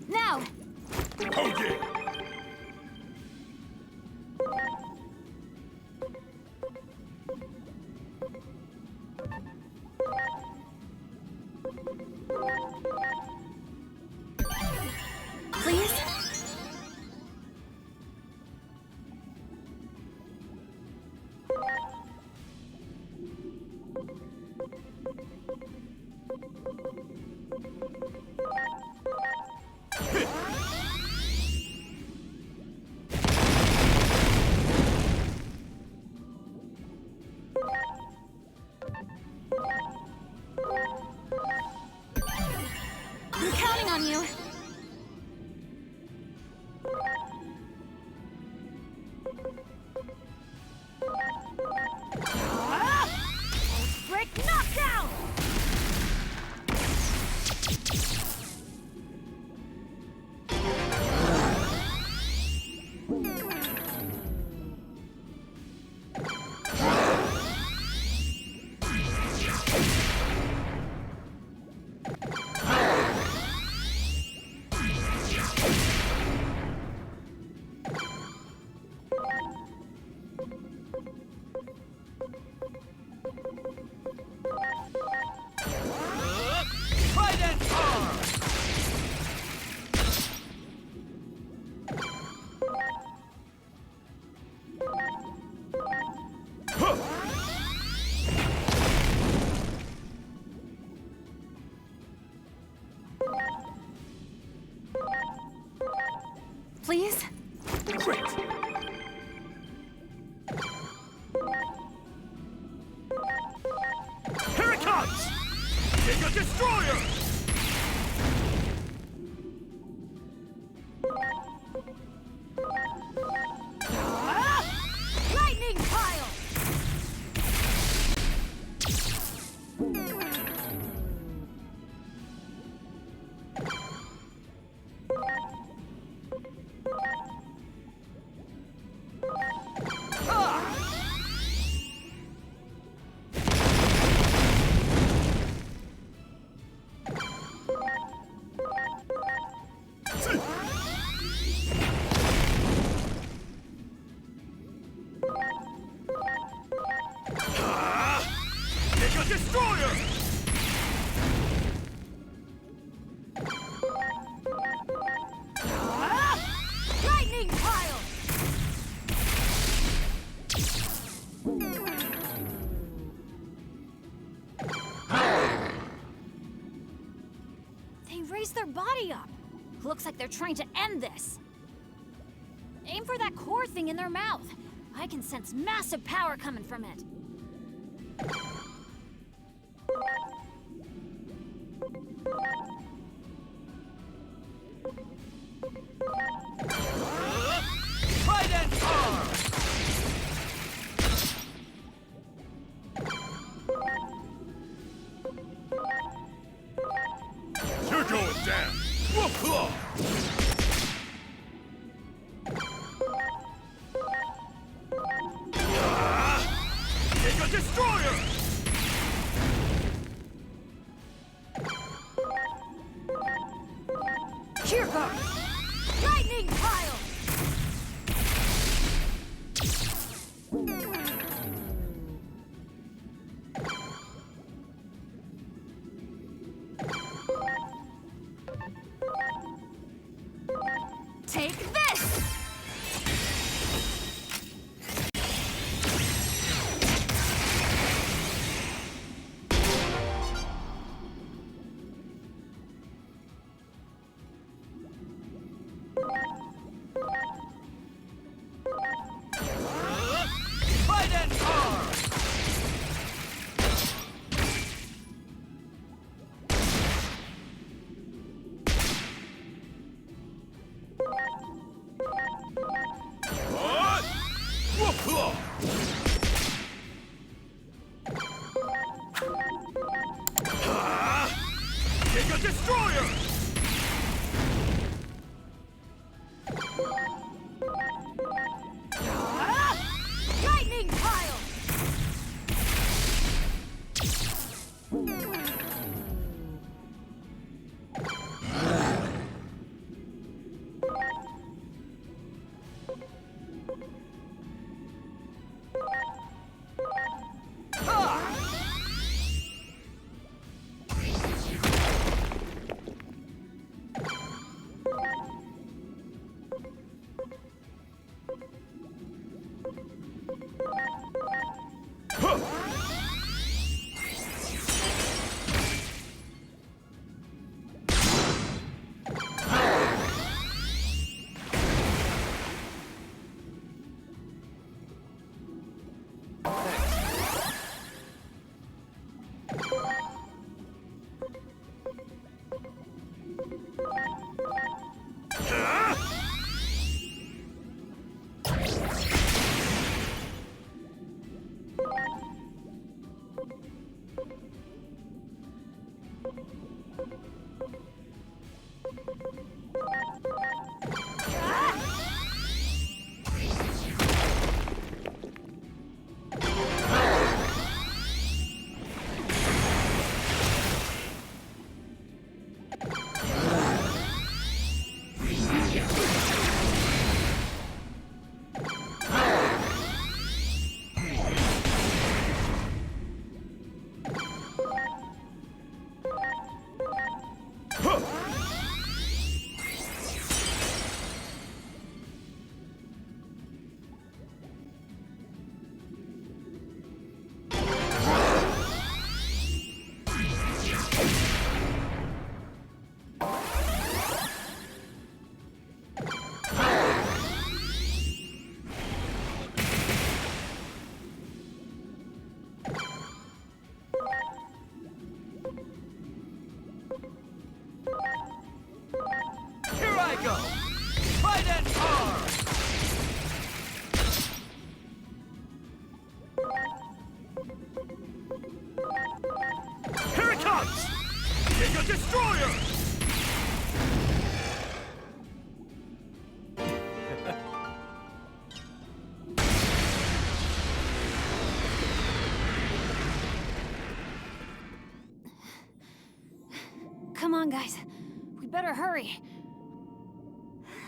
Now! Okay. Please? I'm counting on you. Break knockdown! Please? Great! Here it comes! Giga Destroyer! Lightning pile! Giga Destroyer! Lightning pile! They raised their body up. Looks like they're trying to end this. Aim for that core thing in their mouth. I can sense massive power coming from it. Trident arm! You're going down. Whoa. Giga Destroyer! Here goes! Lightning pile! Take this! Giga Destroyer! Lightning pile! Here I go! Fight and arm! Here it comes! Giga Destroyer! Come on, guys. We better hurry.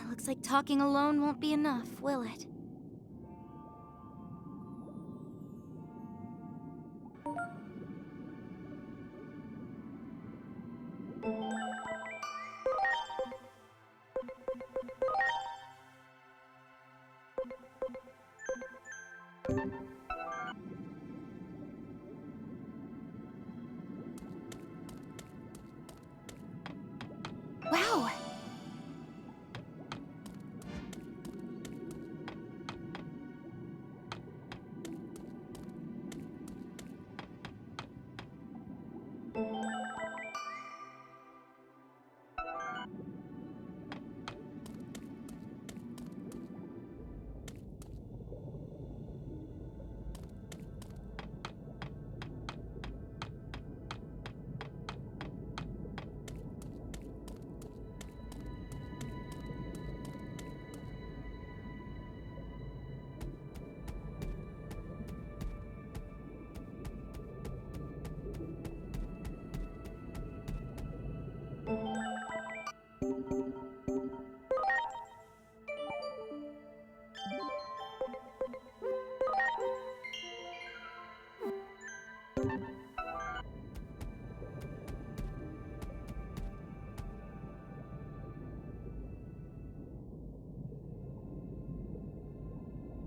Looks like talking alone won't be enough, will it? Wow!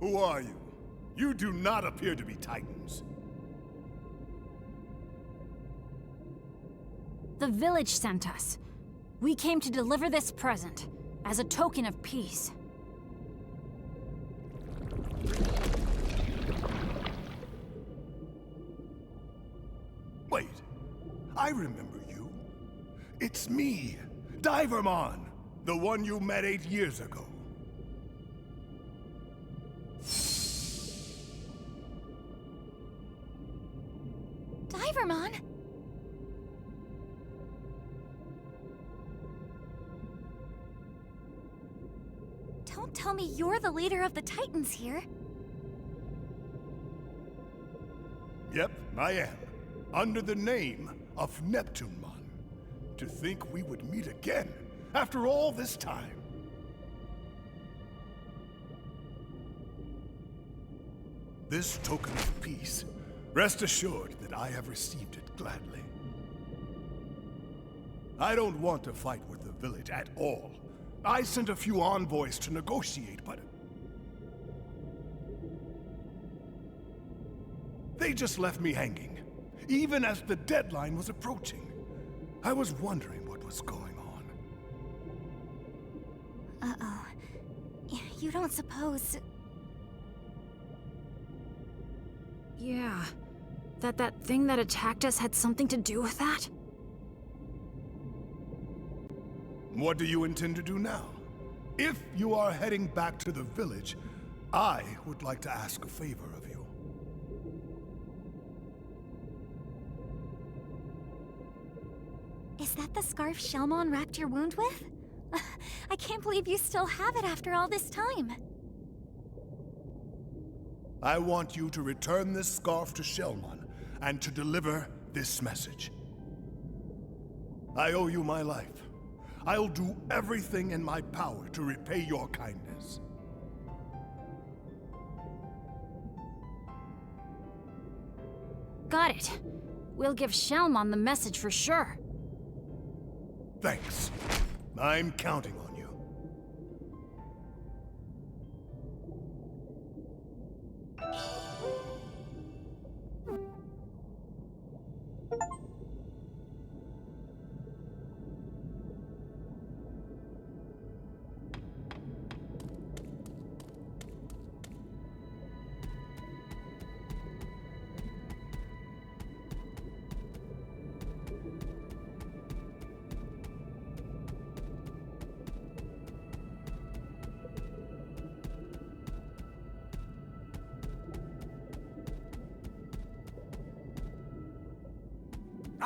Who are you? You do not appear to be Titans. The village sent us. We came to deliver this present, as a token of peace. Wait, I remember you. It's me, Divermon, the one you met 8 years ago. Divermon? Don't tell me you're the leader of the Titans here. Yep, I am. Under the name of Neptunemon. To think we would meet again after all this time. This token of peace, rest assured that I have received it gladly. I don't want to fight with the village at all. I sent a few envoys to negotiate, but they just left me hanging, even as the deadline was approaching. I was wondering what was going on. Uh-oh. You don't suppose... Yeah, that thing that attacked us had something to do with that? What do you intend to do now? If you are heading back to the village, I would like to ask a favor of you. Is that the scarf Shellmon wrapped your wound with? I can't believe you still have it after all this time. I want you to return this scarf to Shellmon and to deliver this message. I owe you my life. I'll do everything in my power to repay your kindness. Got it. We'll give Shellmon the message for sure. Thanks. I'm counting on you.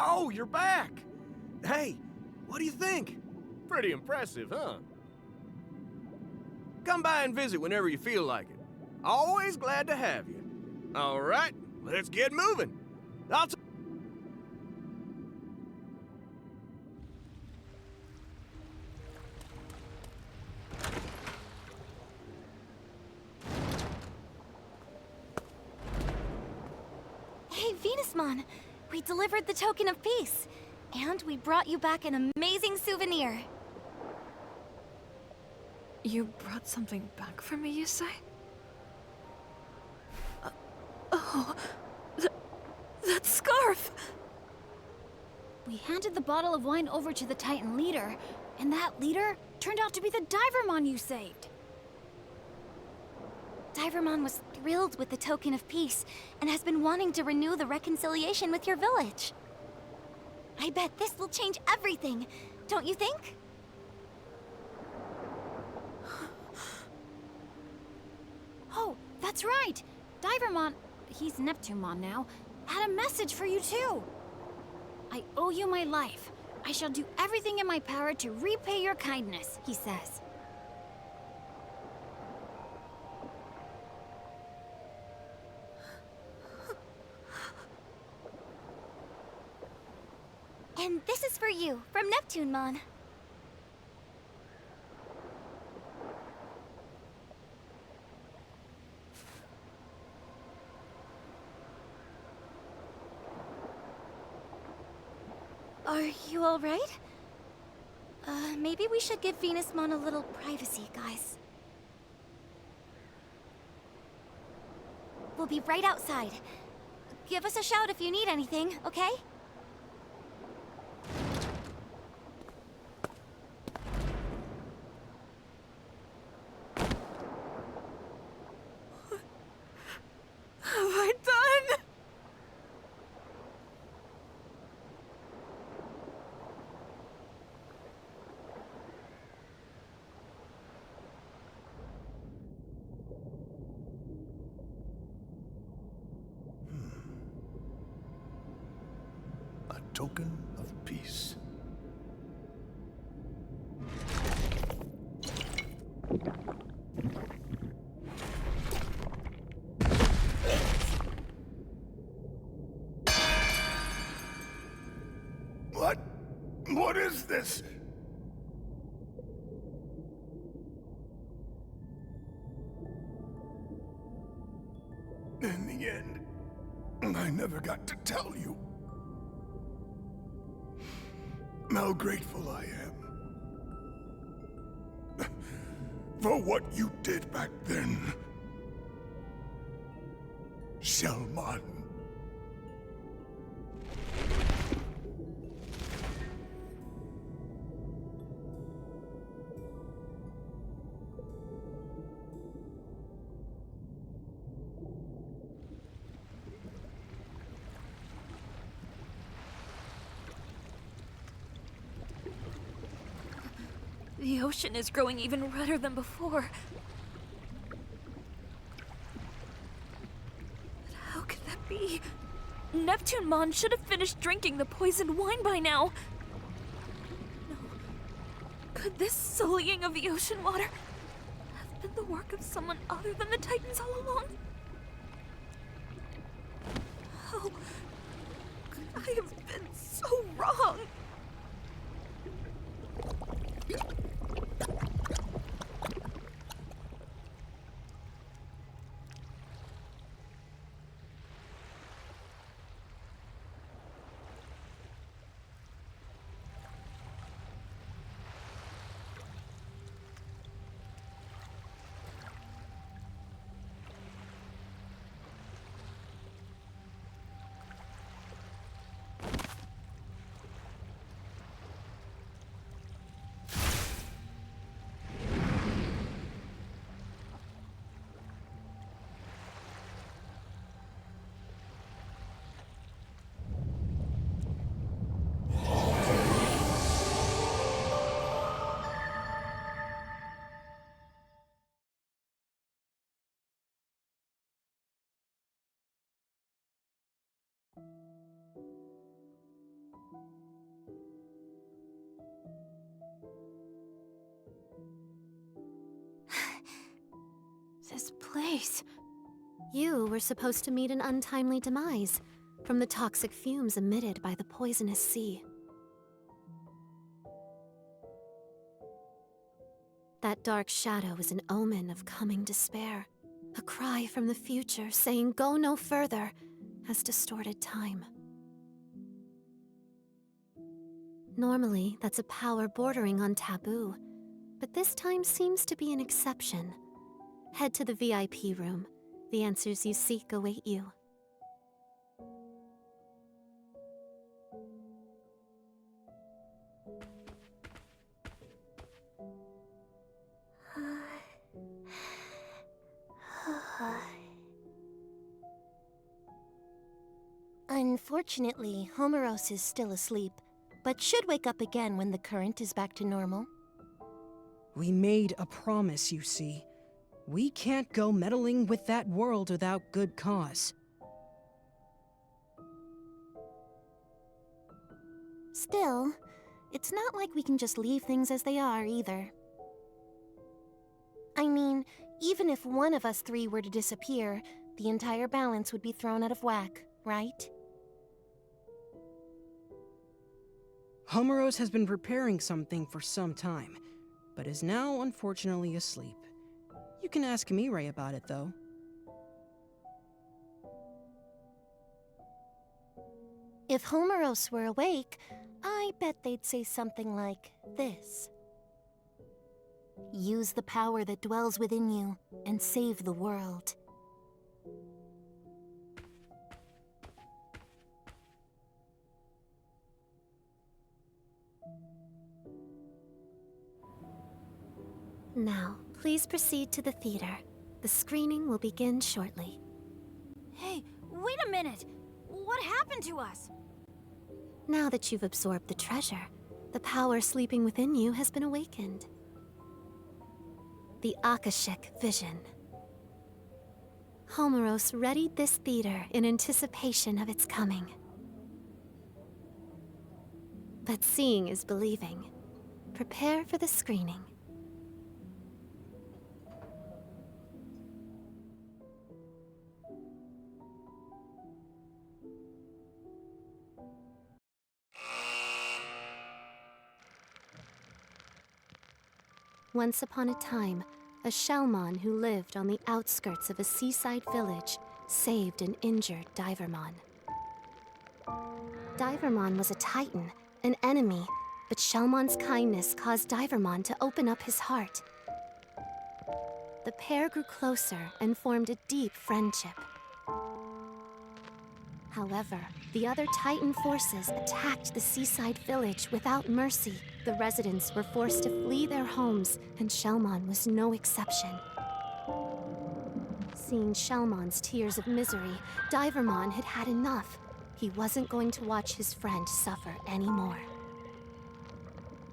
Oh, you're back! Hey, what do you think? Pretty impressive, huh? Come by and visit whenever you feel like it. Always glad to have you. All right, let's get moving. Hey, Venusmon! We delivered the token of peace, and we brought you back an amazing souvenir. You brought something back for me, you say? Oh, that scarf! We handed the bottle of wine over to the Titan leader, and that leader turned out to be the Divermon you saved. Divermon was thrilled with the token of peace and has been wanting to renew the reconciliation with your village. I bet this will change everything, don't you think? Oh, that's right! Divermon, he's Neptunemon now, had a message for you too. I owe you my life. I shall do everything in my power to repay your kindness, he says. And this is for you, from Neptunemon. Are you all right? Maybe we should give Venusmon a little privacy, guys. We'll be right outside. Give us a shout if you need anything, okay? Have I done? A token of peace. is this? In the end, I never got to tell you how grateful I am for what you did back then, Shellmon. The ocean is growing even redder than before. But how could that be? Neptunemon should have finished drinking the poisoned wine by now. No. Could this sullying of the ocean water have been the work of someone other than the Titans all along? How could I have been so wrong? This place. You were supposed to meet an untimely demise from the toxic fumes emitted by the poisonous sea. That dark shadow is an omen of coming despair, a cry from the future saying go no further has distorted time. Normally, that's a power bordering on taboo, but this time seems to be an exception. Head to the VIP room. The answers you seek await you. Unfortunately, Homeros is still asleep, but should wake up again when the current is back to normal. We made a promise, you see. We can't go meddling with that world without good cause. Still, it's not like we can just leave things as they are, either. I mean, even if one of us three were to disappear, the entire balance would be thrown out of whack, right? Homeros has been preparing something for some time, but is now unfortunately asleep. You can ask Mirai about it, though. If Homeros were awake, I bet they'd say something like this. Use the power that dwells within you and save the world. Now, please proceed to the theater. The screening will begin shortly. Hey, wait a minute! What happened to us? Now that you've absorbed the treasure, the power sleeping within you has been awakened. The Akashic Vision. Homeros readied this theater in anticipation of its coming. But seeing is believing. Prepare for the screening. Once upon a time, a Shellmon who lived on the outskirts of a seaside village saved an injured Divermon. Divermon was a Titan, an enemy, but Shellmon's kindness caused Divermon to open up his heart. The pair grew closer and formed a deep friendship. However, the other Titan forces attacked the seaside village without mercy. The residents were forced to flee their homes, and Shellmon was no exception. Seeing Shellmon's tears of misery, Divermon had had enough. He wasn't going to watch his friend suffer anymore.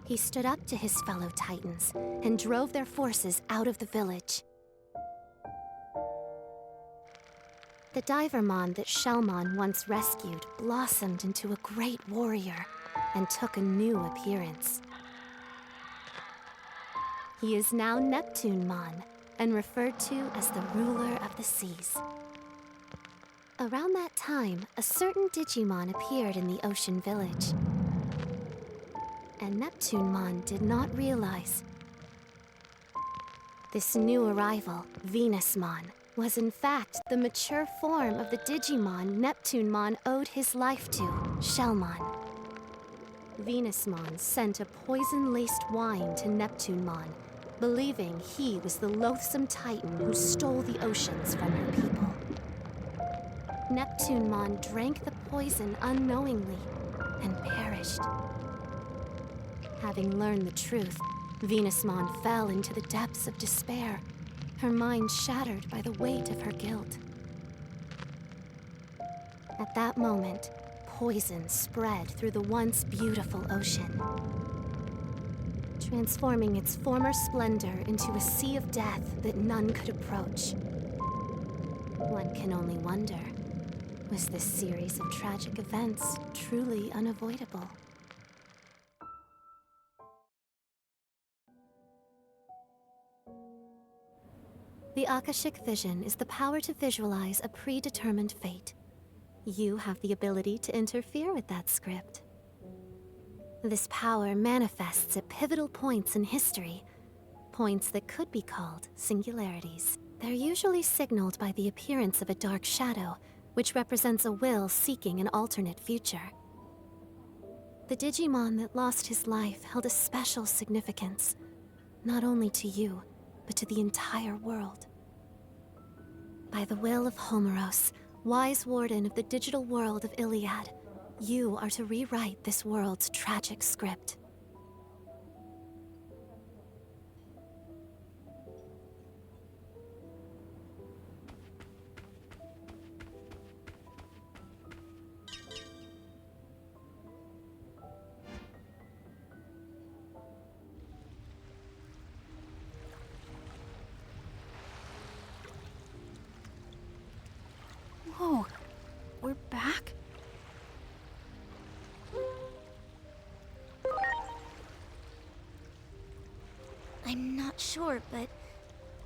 He stood up to his fellow Titans and drove their forces out of the village. The Divermon that Shellmon once rescued blossomed into a great warrior and took a new appearance. He is now Neptunemon and referred to as the ruler of the seas. Around that time, a certain Digimon appeared in the ocean village. And Neptunemon did not realize this new arrival, Venusmon, was in fact the mature form of the Digimon Neptunemon owed his life to, Shellmon. Venusmon sent a poison-laced wine to Neptunemon, believing he was the loathsome Titan who stole the oceans from her people. Neptunemon drank the poison unknowingly and perished. Having learned the truth, Venusmon fell into the depths of despair, her mind shattered by the weight of her guilt. At that moment, poison spread through the once beautiful ocean, transforming its former splendor into a sea of death that none could approach. One can only wonder, was this series of tragic events truly unavoidable? The Akashic Vision is the power to visualize a predetermined fate. You have the ability to interfere with that script. This power manifests at pivotal points in history, points that could be called singularities. They're usually signaled by the appearance of a dark shadow, which represents a will seeking an alternate future. The Digimon that lost his life held a special significance, not only to you, but to the entire world. By the will of Homeros, wise warden of the digital world of Iliad, you are to rewrite this world's tragic script. Whoa, we're back? I'm not sure, but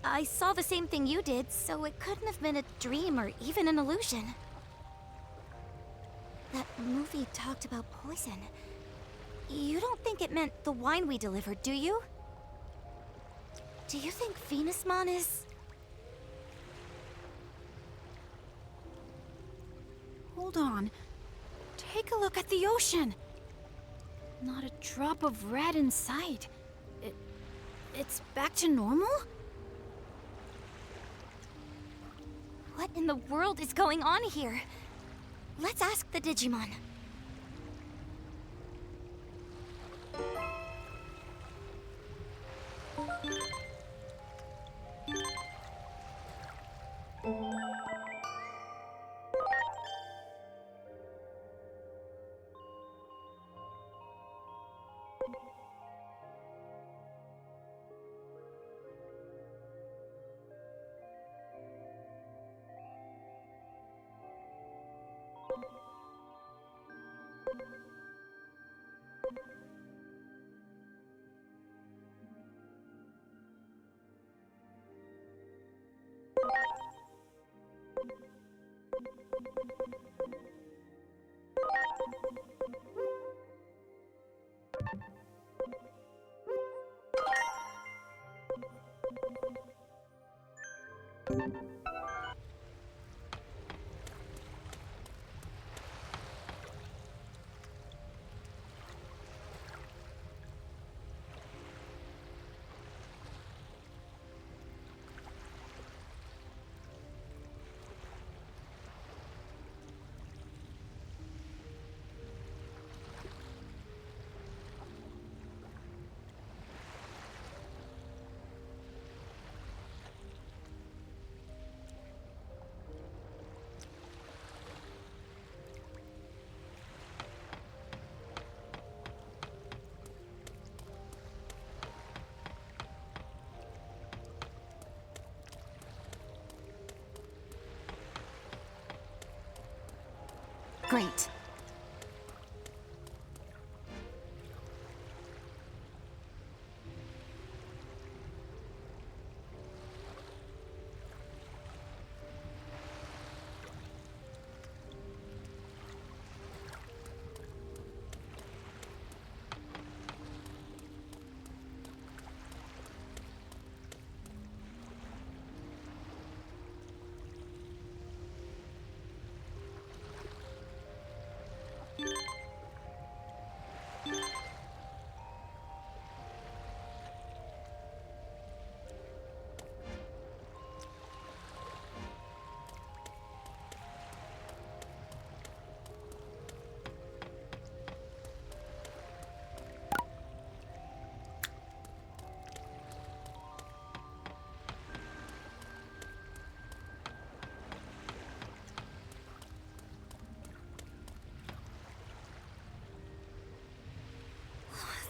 I saw the same thing you did, so it couldn't have been a dream or even an illusion. That movie talked about poison. You don't think it meant the wine we delivered, do you? Do you think Venusmon is... Hold on. Take a look at the ocean. Not a drop of red in sight. It's back to normal? What in the world is going on here? Let's ask the Digimon. Great.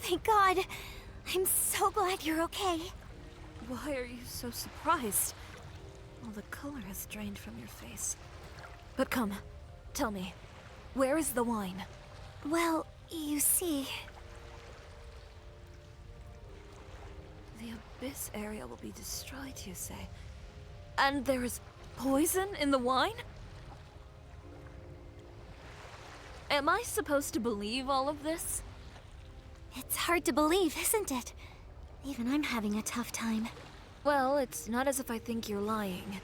Thank God. I'm so glad you're okay. Why are you so surprised? All the color has drained from your face. But come, tell me, where is the wine? Well, you see... The Abyss area will be destroyed, you say? And there is poison in the wine? Am I supposed to believe all of this? It's hard to believe, isn't it? Even I'm having a tough time. Well, it's not as if I think you're lying.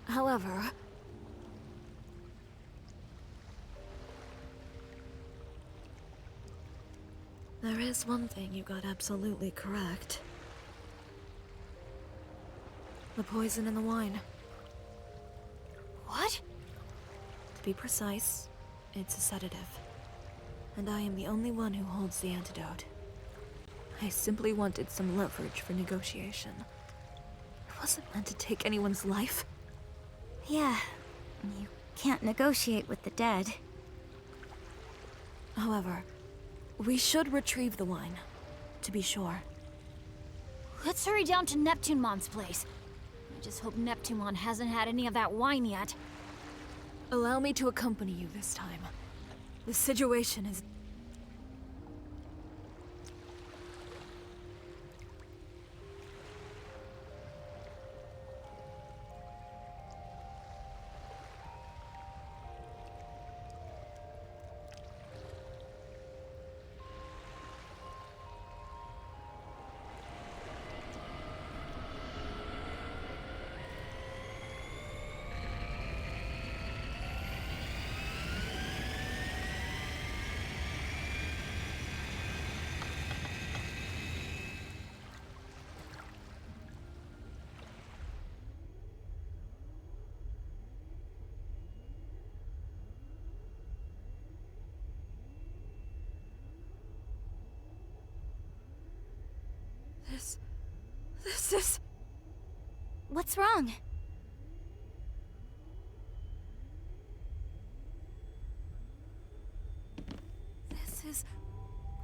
However... there is one thing you got absolutely correct. The poison in the wine. What? To be precise, it's a sedative. And I am the only one who holds the antidote. I simply wanted some leverage for negotiation. It wasn't meant to take anyone's life. Yeah, you can't negotiate with the dead. However, we should retrieve the wine, to be sure. Let's hurry down to Neptunemon's place. I just hope Neptunemon hasn't had any of that wine yet. Allow me to accompany you this time. The situation is... This is... What's wrong? This is...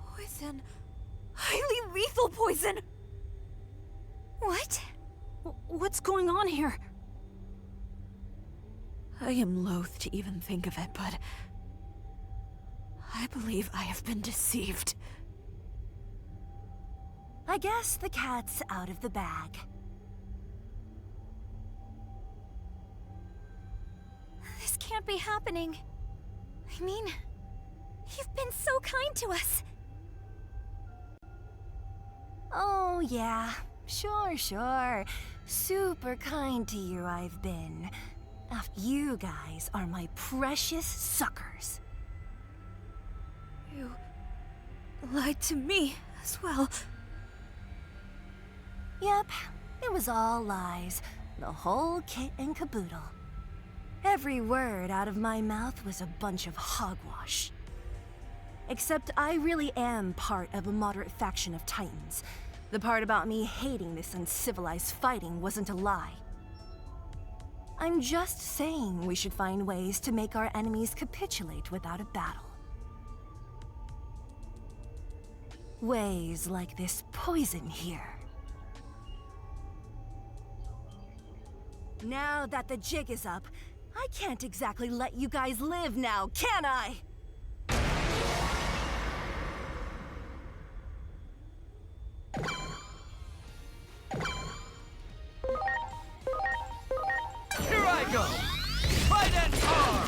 poison. Highly lethal poison! What? What's going on here? I am loath to even think of it, but... I believe I have been deceived. I guess the cat's out of the bag. This can't be happening. I mean, you've been so kind to us. Oh, yeah. Sure. Super kind to you I've been. You guys are my precious suckers. You lied to me as well. Yep, it was all lies. The whole kit and caboodle. Every word out of my mouth was a bunch of hogwash. Except I really am part of a moderate faction of Titans. The part about me hating this uncivilized fighting wasn't a lie. I'm just saying we should find ways to make our enemies capitulate without a battle. Ways like this poison here. Now that the jig is up, I can't exactly let you guys live now, can I? Here I go! Try that car!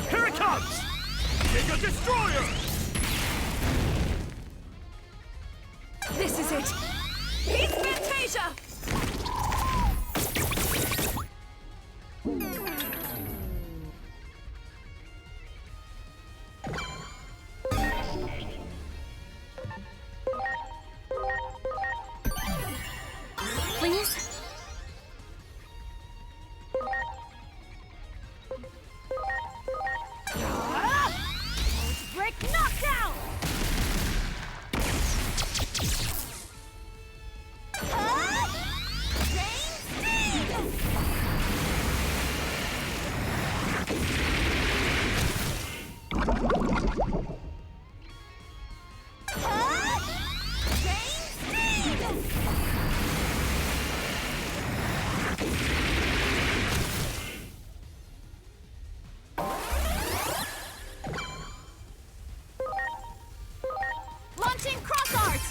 Here it comes! Giga Destroyer! This is it! Beast Fantasia! Please? Break knockdown! Launching cross arts!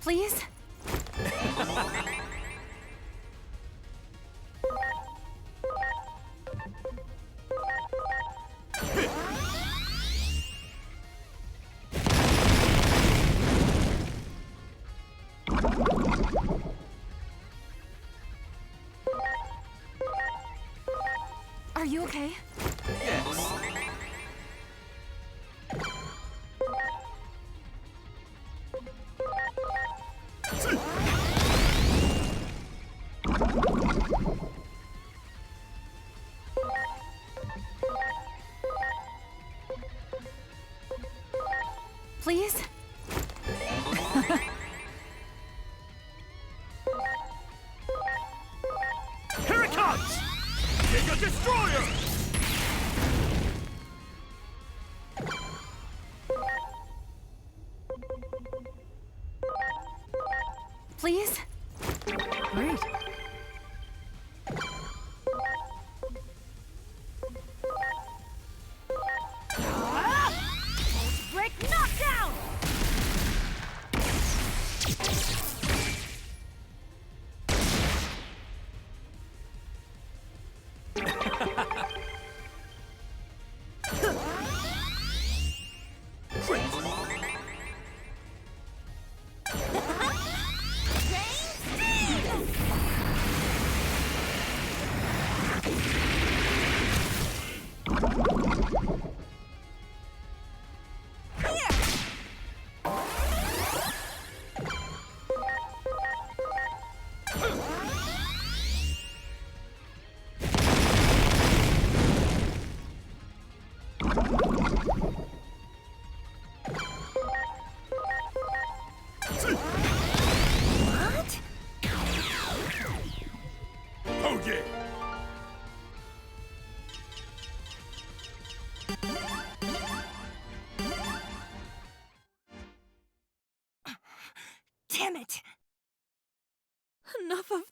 Please? Are you okay? Yes. Please? Here it comes! Giga Destroyer! Please? Great. Break knockdown!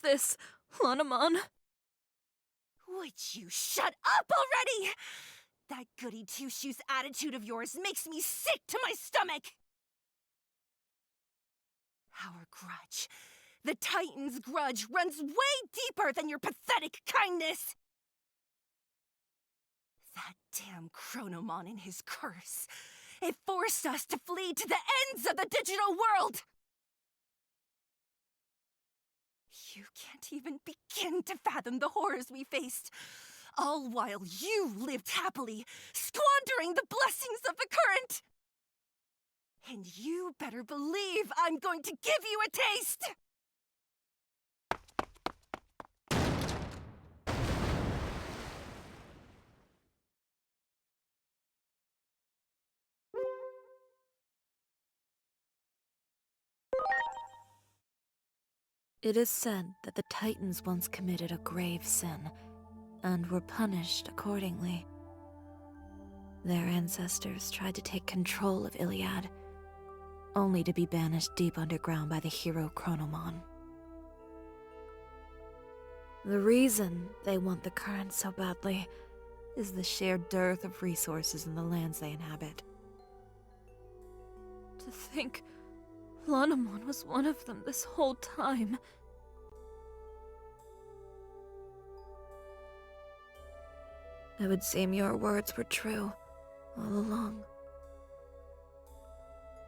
this, Lanamon. Would you shut up already? That goody two-shoes attitude of yours makes me sick to my stomach! Our grudge, the Titan's grudge, runs way deeper than your pathetic kindness! That damn Chronomon and his curse. It forced us to flee to the ends of the digital world! You can't even begin to fathom the horrors we faced, all while you lived happily, squandering the blessings of the current! And you better believe I'm going to give you a taste! It is said that the Titans once committed a grave sin, and were punished accordingly. Their ancestors tried to take control of Iliad, only to be banished deep underground by the hero Chronomon. The reason they want the current so badly is the sheer dearth of resources in the lands they inhabit. To think Lanamon was one of them this whole time. It would seem your words were true all along.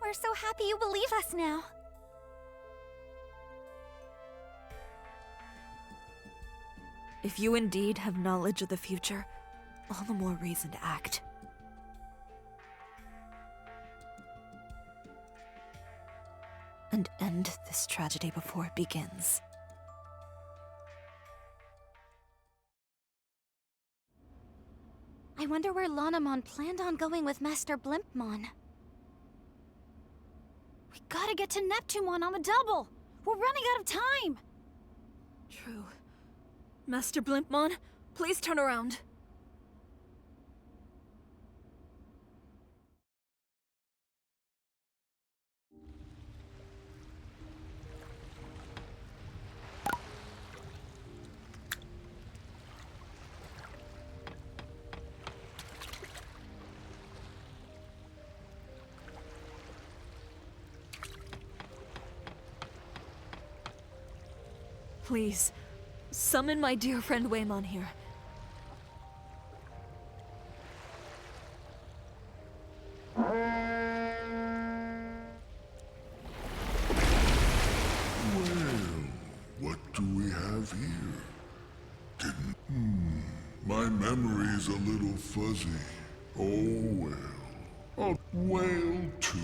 We're so happy you believe us now. If you indeed have knowledge of the future, all the more reason to act. And end this tragedy before it begins. I wonder where Lanamon planned on going with Master Blimpmon. We gotta get to Neptunemon on the double! We're running out of time! True. Master Blimpmon, please turn around. Please, summon my dear friend Waymon here. Well, what do we have here? My memory's a little fuzzy. Oh well. A whale too.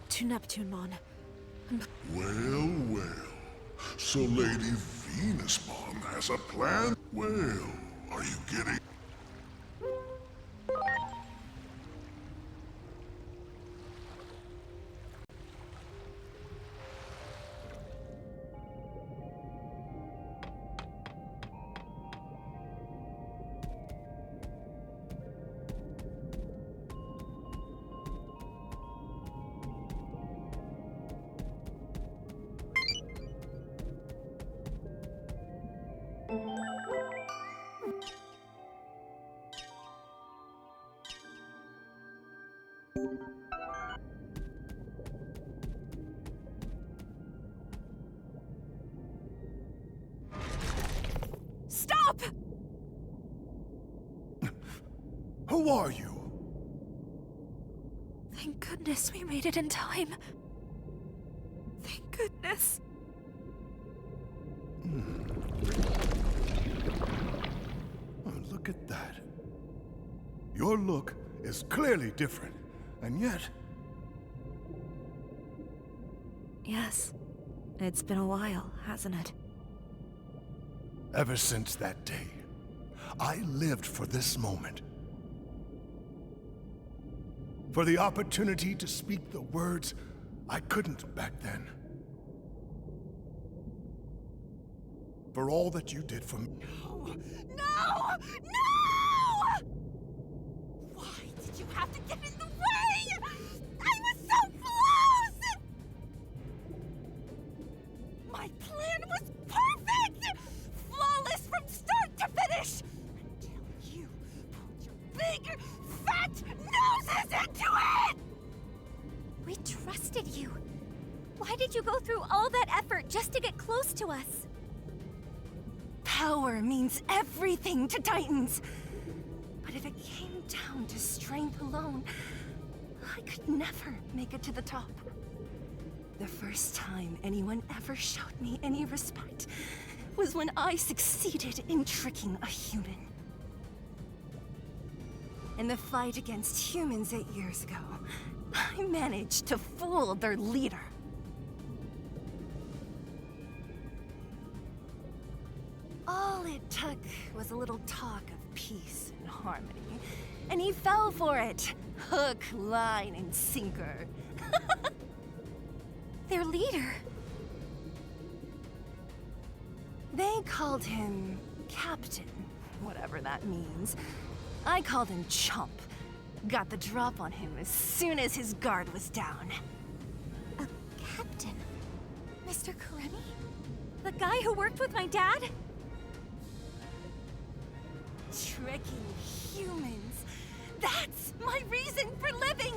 To Neptunemon. Well. So Lady Venusmon has a plan? Well, are you kidding? Stop! Who are you? Thank goodness we made it in time. Thank goodness. Oh, look at that. Your look is clearly different, and yet... Yes. It's been a while, hasn't it? Ever since that day, I lived for this moment. For the opportunity to speak the words I couldn't back then. For all that you did for me. No! No! Why did you have to get in the way? I was so close! My plan was perfect! dig fat noses into it! We trusted you. Why did you go through all that effort just to get close to us? Power means everything to Titans. But if it came down to strength alone, I could never make it to the top. The first time anyone ever showed me any respect was when I succeeded in tricking a human. In the fight against humans 8 years ago, I managed to fool their leader. All it took was a little talk of peace and harmony, and he fell for it. Hook, line, and sinker. Their leader? They called him Captain, whatever that means. I called him Chump. Got the drop on him as soon as his guard was down. A captain? Mr. Karemi? The guy who worked with my dad? Tricking humans. That's my reason for living!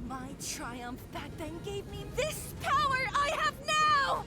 My triumph back then gave me this power I have now!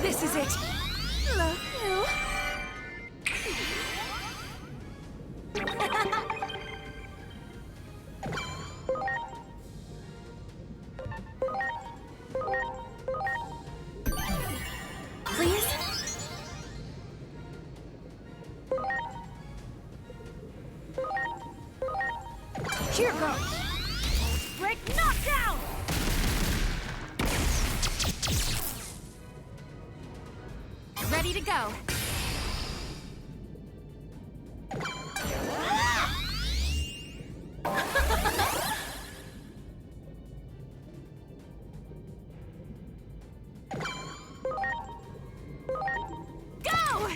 This is it. Love you. Please? Here goes. Break knockdown! Ready to go. Go!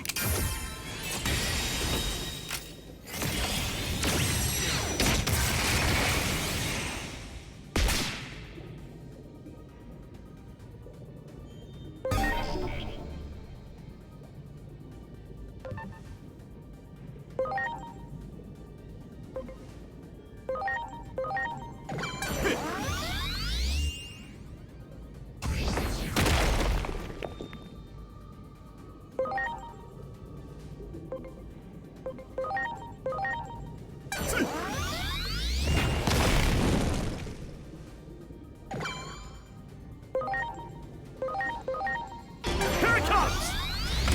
Here it comes!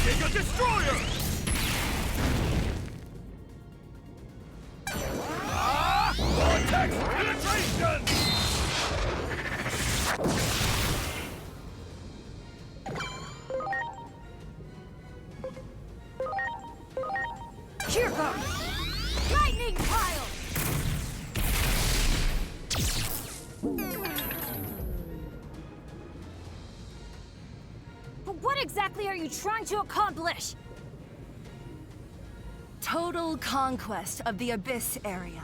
Giga Destroyer! Vortex penetration! Here goes! Lightning pile! But what exactly are you trying to accomplish? Total conquest of the Abyss area.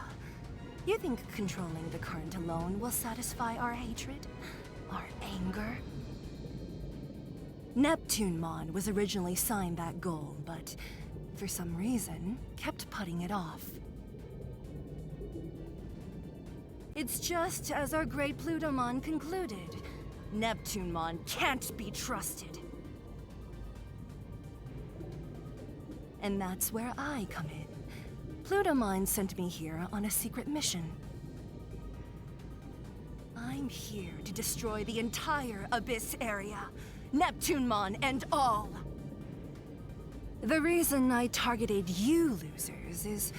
You think controlling the current alone will satisfy our hatred? Our anger? Neptunemon was originally signed that goal, but for some reason, kept putting it off. It's just as our great Plutomon concluded. Neptunemon can't be trusted. And that's where I come in. Plutomon sent me here on a secret mission. I'm here to destroy the entire Abyss area, Neptunemon and all. The reason I targeted you losers is,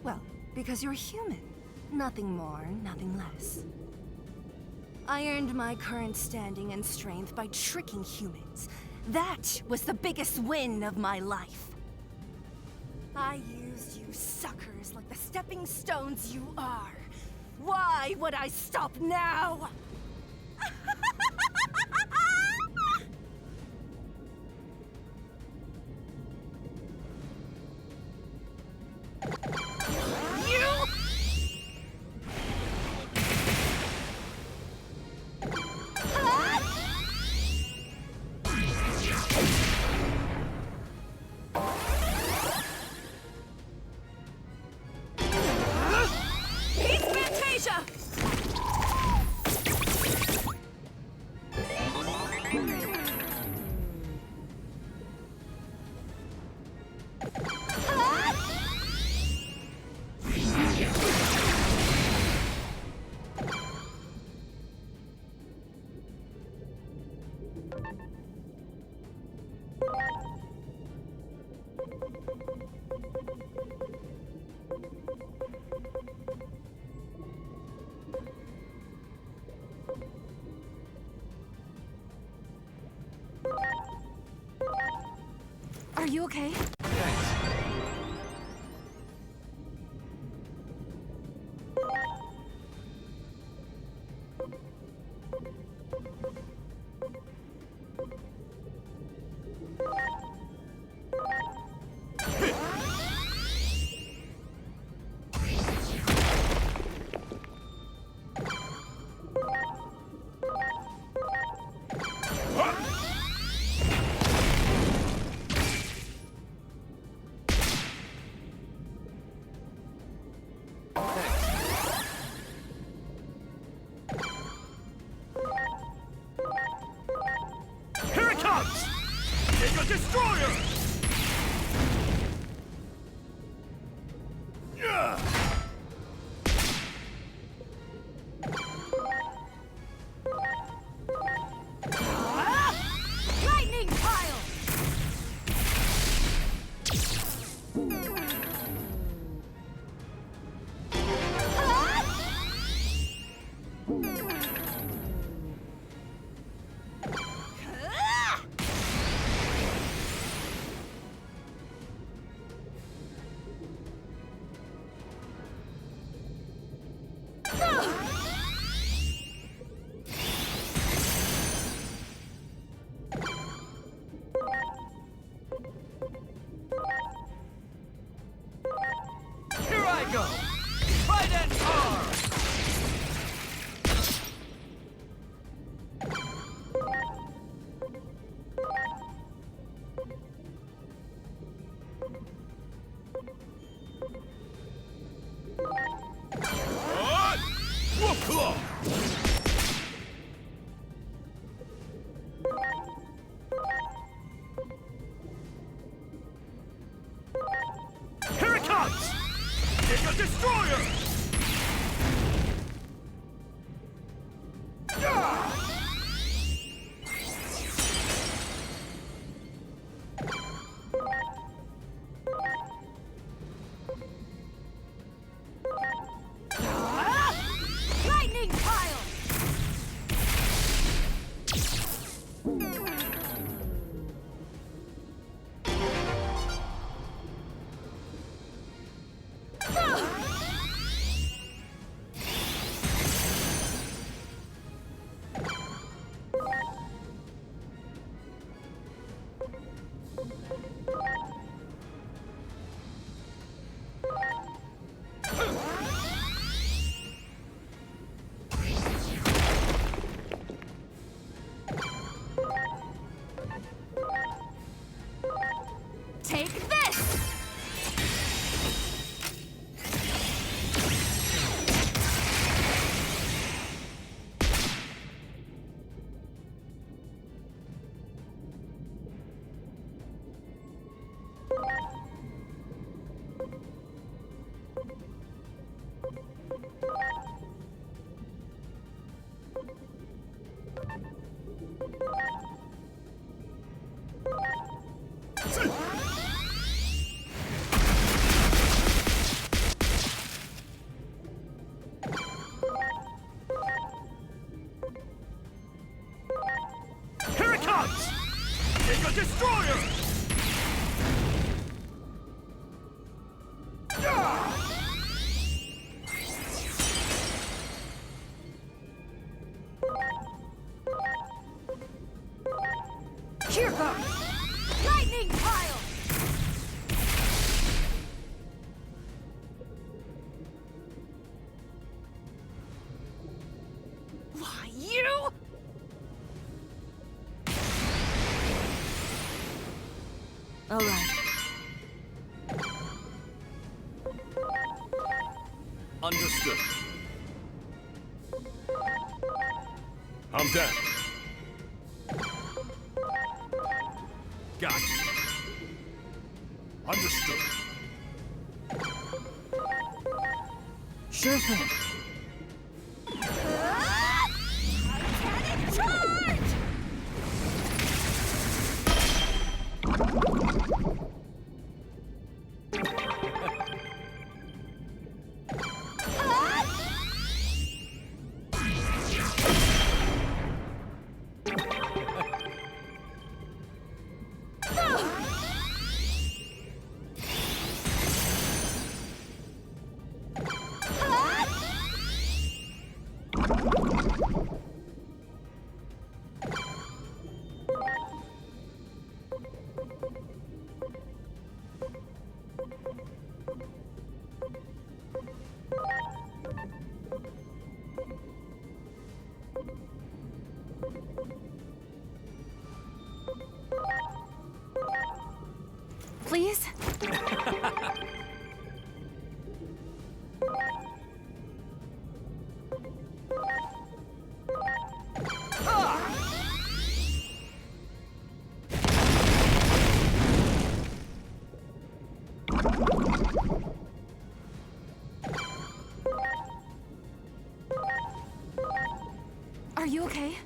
well, because you're human. Nothing more, nothing less. I earned my current standing and strength by tricking humans. That was the biggest win of my life. I used you suckers like the stepping stones you are. Why would I stop now? Are you okay? Destroyer! Lightning pile! Here I go! Fight and arm! Wolf Claw! Here it comes! It's a destroyer! Lightning pile! Take this! Here it comes! Take a destroyer! Here goes! Lightning pile! Why, you? All right. Understood. I'm down. Got it. Understood. Sure thing. Cannon charge! Please? Are you okay?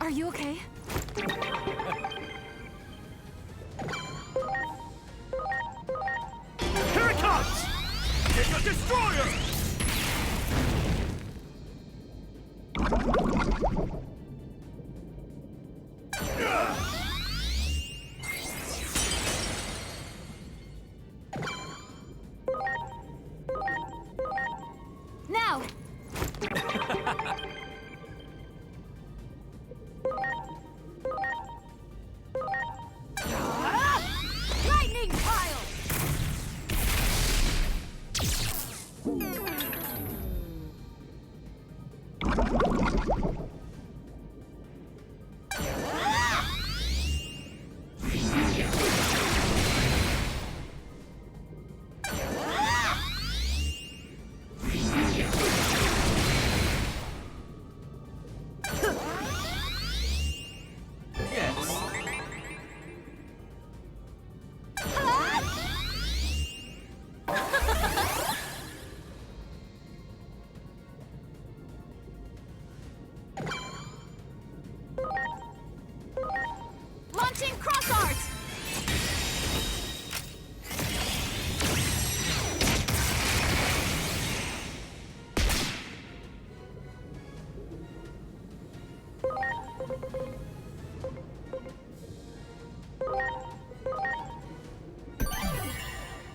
Are you okay? Here it comes! Take a destroyer! Now! Lightning pile! Launching cross arts!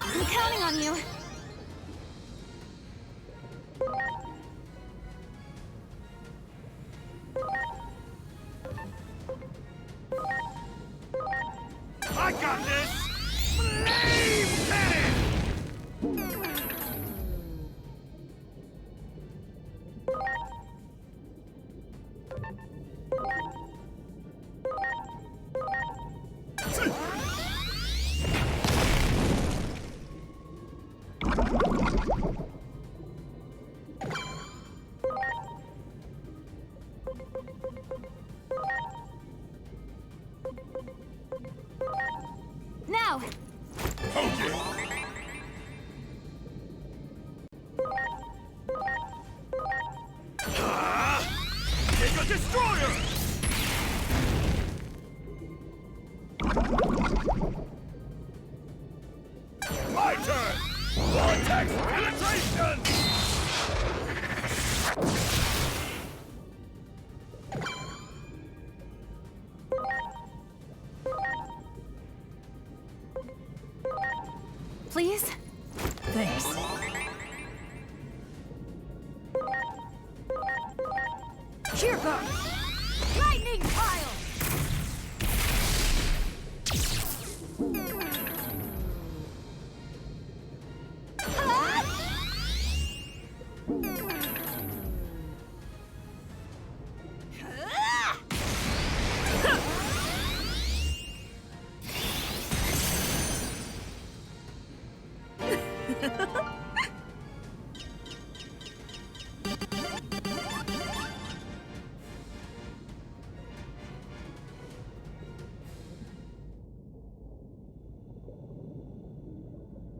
I'm counting on you. I got this! Flame cannon! Now! Take a destroyer! My turn! Vortex penetration! Please? Thanks. Here goes! Lightning pile!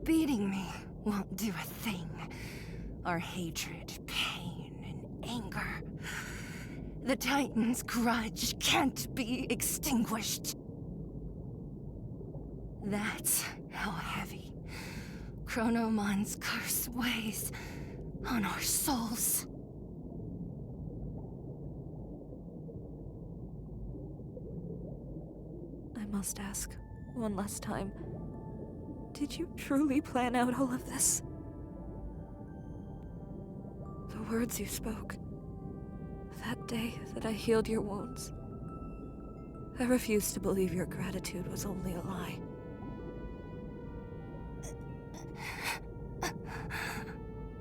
Beating me won't do a thing. Our hatred, pain, and anger. The Titan's grudge can't be extinguished. That's how heavy Chronomon's curse weighs on our souls. I must ask one last time. Did you truly plan out all of this? The words you spoke, that day that I healed your wounds. I refuse to believe your gratitude was only a lie.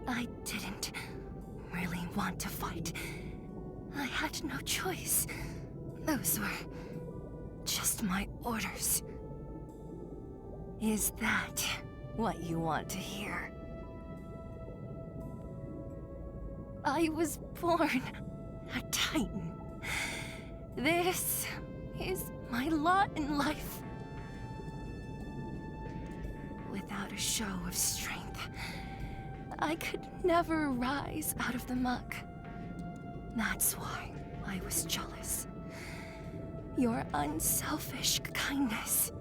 I didn't really want to fight. I had no choice. Those were just my orders. Is that what you want to hear? I was born a Titan. This is my lot in life. Without a show of strength, I could never rise out of the muck. That's why I was jealous. Your unselfish kindness.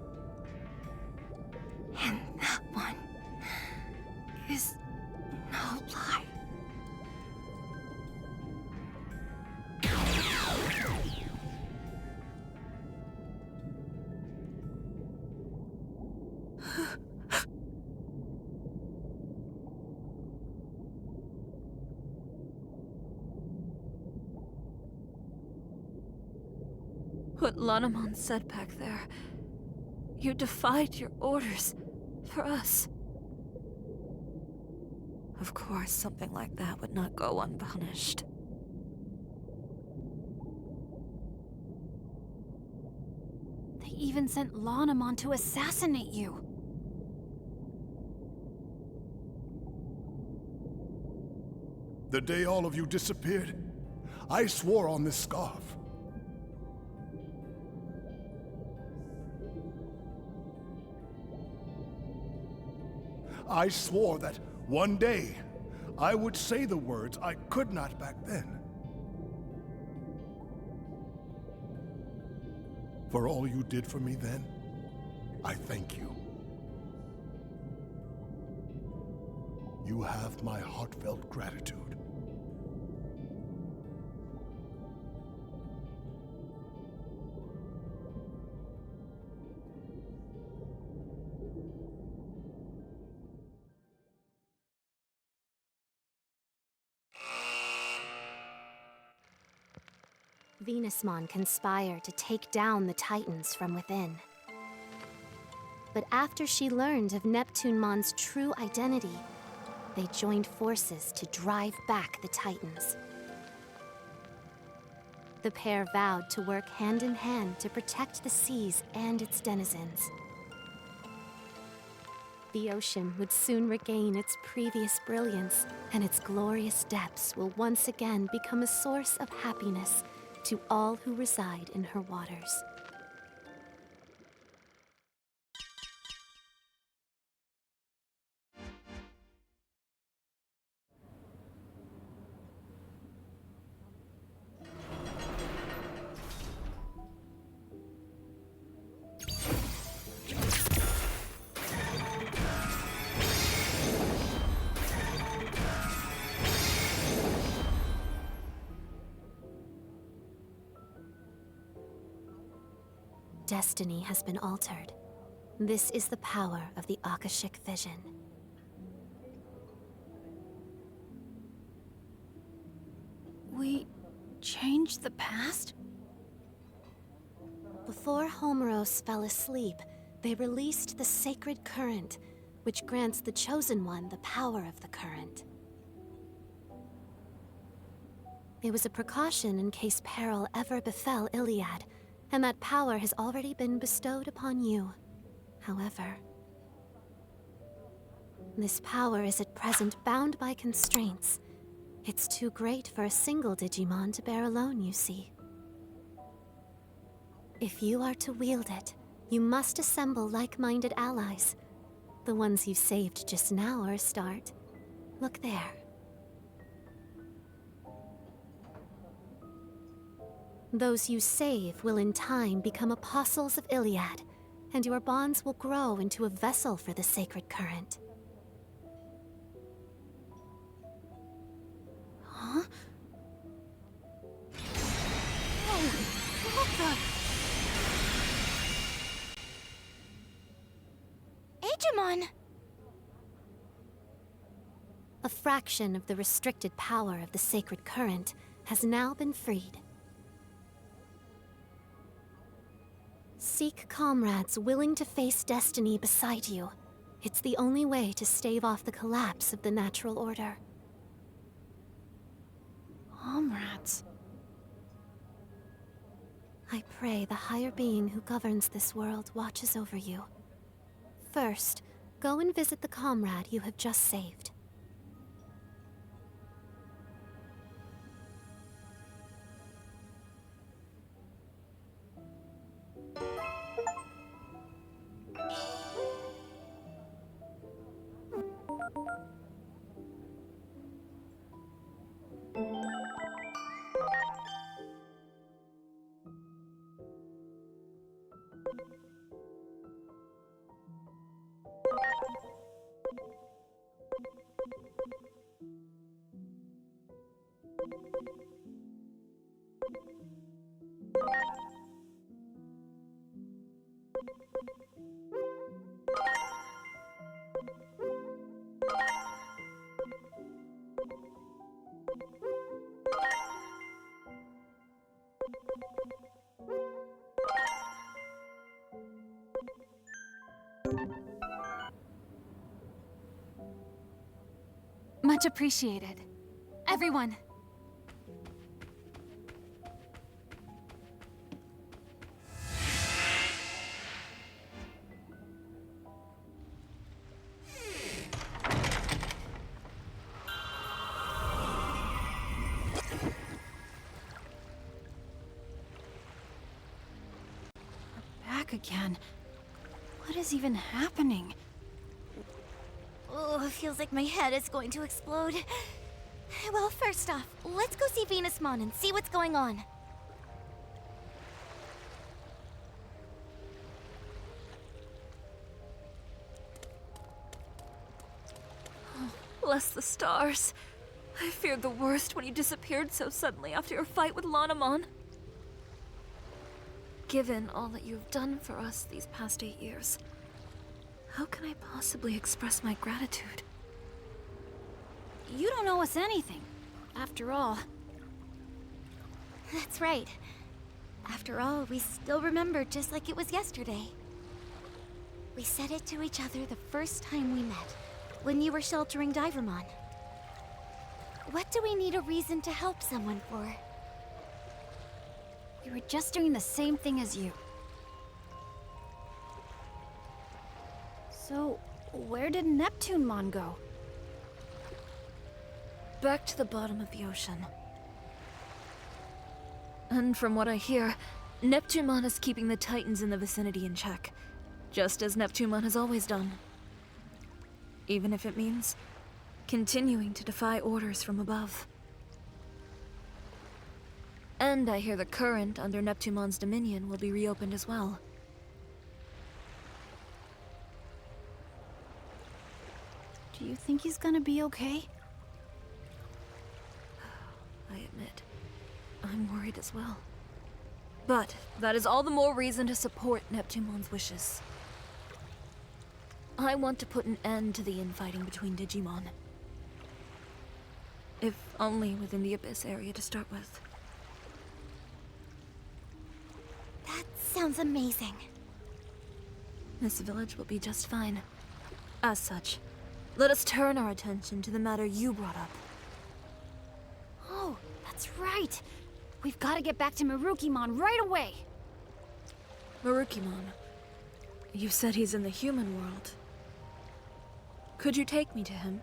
And that one is no lie. What Lanamon said back there. You defied your orders for us. Of course, something like that would not go unpunished. They even sent Lanamon to assassinate you. The day all of you disappeared, I swore on this scarf. I swore that one day I would say the words I could not back then. For all you did for me then, I thank you. You have my heartfelt gratitude. Venusmon conspire to take down the Titans from within. But after she learned of Neptunemon's true identity, they joined forces to drive back the Titans. The pair vowed to work hand in hand to protect the seas and its denizens. The ocean would soon regain its previous brilliance, and its glorious depths will once again become a source of happiness to all who reside in her waters. Destiny has been altered. This is the power of the Akashic Vision. We changed the past? Before Homeros fell asleep, they released the sacred current, which grants the Chosen One the power of the current. It was a precaution in case peril ever befell Iliad, and that power has already been bestowed upon you. However, this power is at present bound by constraints. It's too great for a single Digimon to bear alone, you see. If you are to wield it, you must assemble like-minded allies. The ones you saved just now are a start. Look there. Those you save will in time become apostles of Iliad, and your bonds will grow into a vessel for the sacred current. Huh? Oh, what the? Digimon! A fraction of the restricted power of the sacred current has now been freed. Seek comrades willing to face destiny beside you. It's the only way to stave off the collapse of the natural order. Comrades? I pray the higher being who governs this world watches over you. First, go and visit the comrade you have just saved. Much appreciated. Everyone! We're back again. What is even happening? Oh, it feels like my head is going to explode. Well, first off, let's go see Venusmon and see what's going on. Bless the stars. I feared the worst when you disappeared so suddenly after your fight with Lanamon. Given all that you've done for us these past 8 years, how can I possibly express my gratitude? You don't owe us anything. After all. That's right. After all, we still remember just like it was yesterday. We said it to each other the first time we met, when you were sheltering Divermon. What do we need a reason to help someone for? We were just doing the same thing as you. So, where did Neptunemon go? Back to the bottom of the ocean. And from what I hear, Neptunemon is keeping the Titans in the vicinity in check, just as Neptunemon has always done. Even if it means continuing to defy orders from above. And I hear the current under Neptunemon's dominion will be reopened as well. Do you think he's gonna be okay? I admit, I'm worried as well. But that is all the more reason to support Neptune's wishes. I want to put an end to the infighting between Digimon. If only within the Abyss area to start with. That sounds amazing. This village will be just fine. As such, let us turn our attention to the matter you brought up. Oh, that's right. We've got to get back to Marukimon right away. Marukimon, you said he's in the human world. Could you take me to him?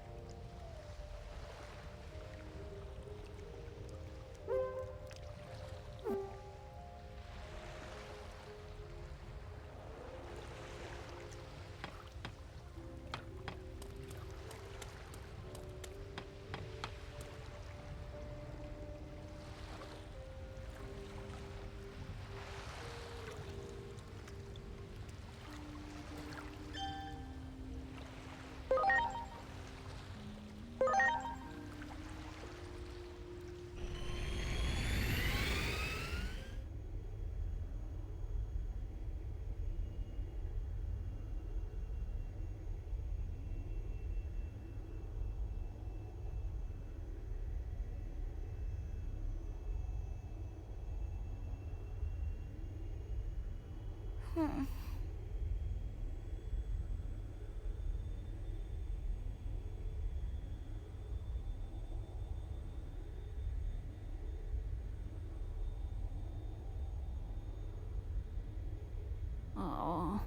Oh.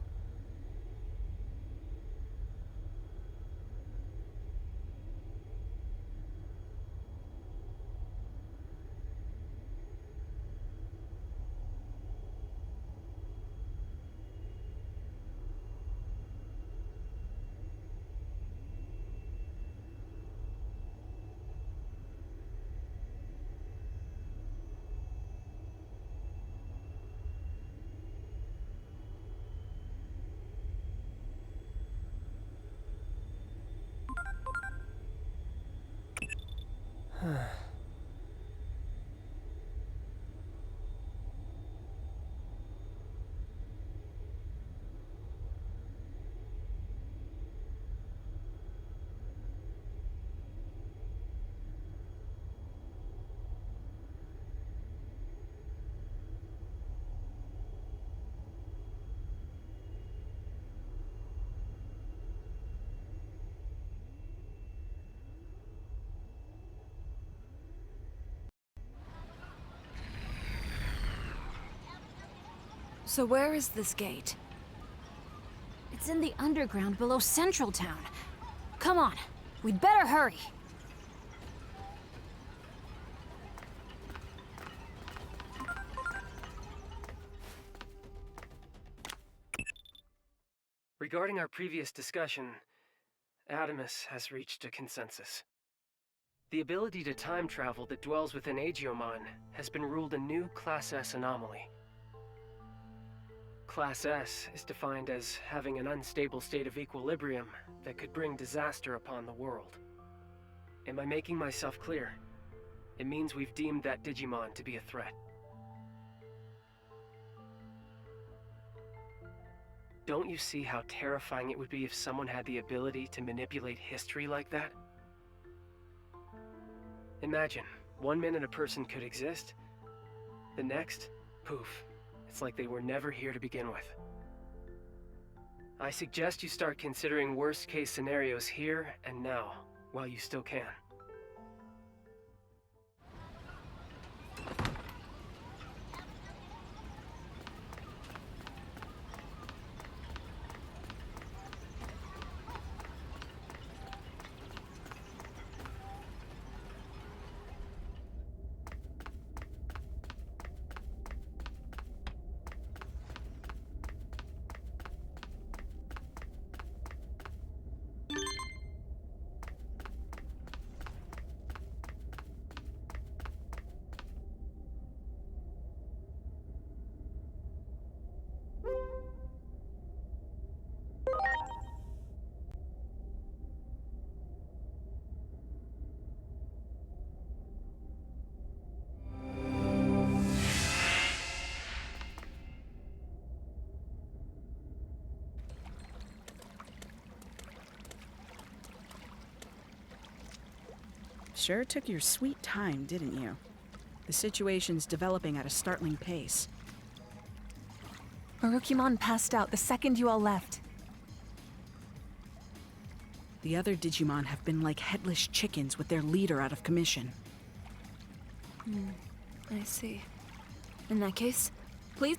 So where is this gate? It's in the underground below Central Town. Come on, we'd better hurry. Regarding our previous discussion, Adamus has reached a consensus. The ability to time travel that dwells within Agiomon has been ruled a new Class S anomaly. Class S is defined as having an unstable state of equilibrium that could bring disaster upon the world. Am I making myself clear? It means we've deemed that Digimon to be a threat. Don't you see how terrifying it would be if someone had the ability to manipulate history like that? Imagine, 1 minute a person could exist, the next, poof, it's like they were never here to begin with. I suggest you start considering worst-case scenarios here and now, while you still can. Sure took your sweet time, didn't you? The situation's developing at a startling pace. Marukimon passed out the second you all left. The other Digimon have been like headless chickens with their leader out of commission. I see. In that case, please...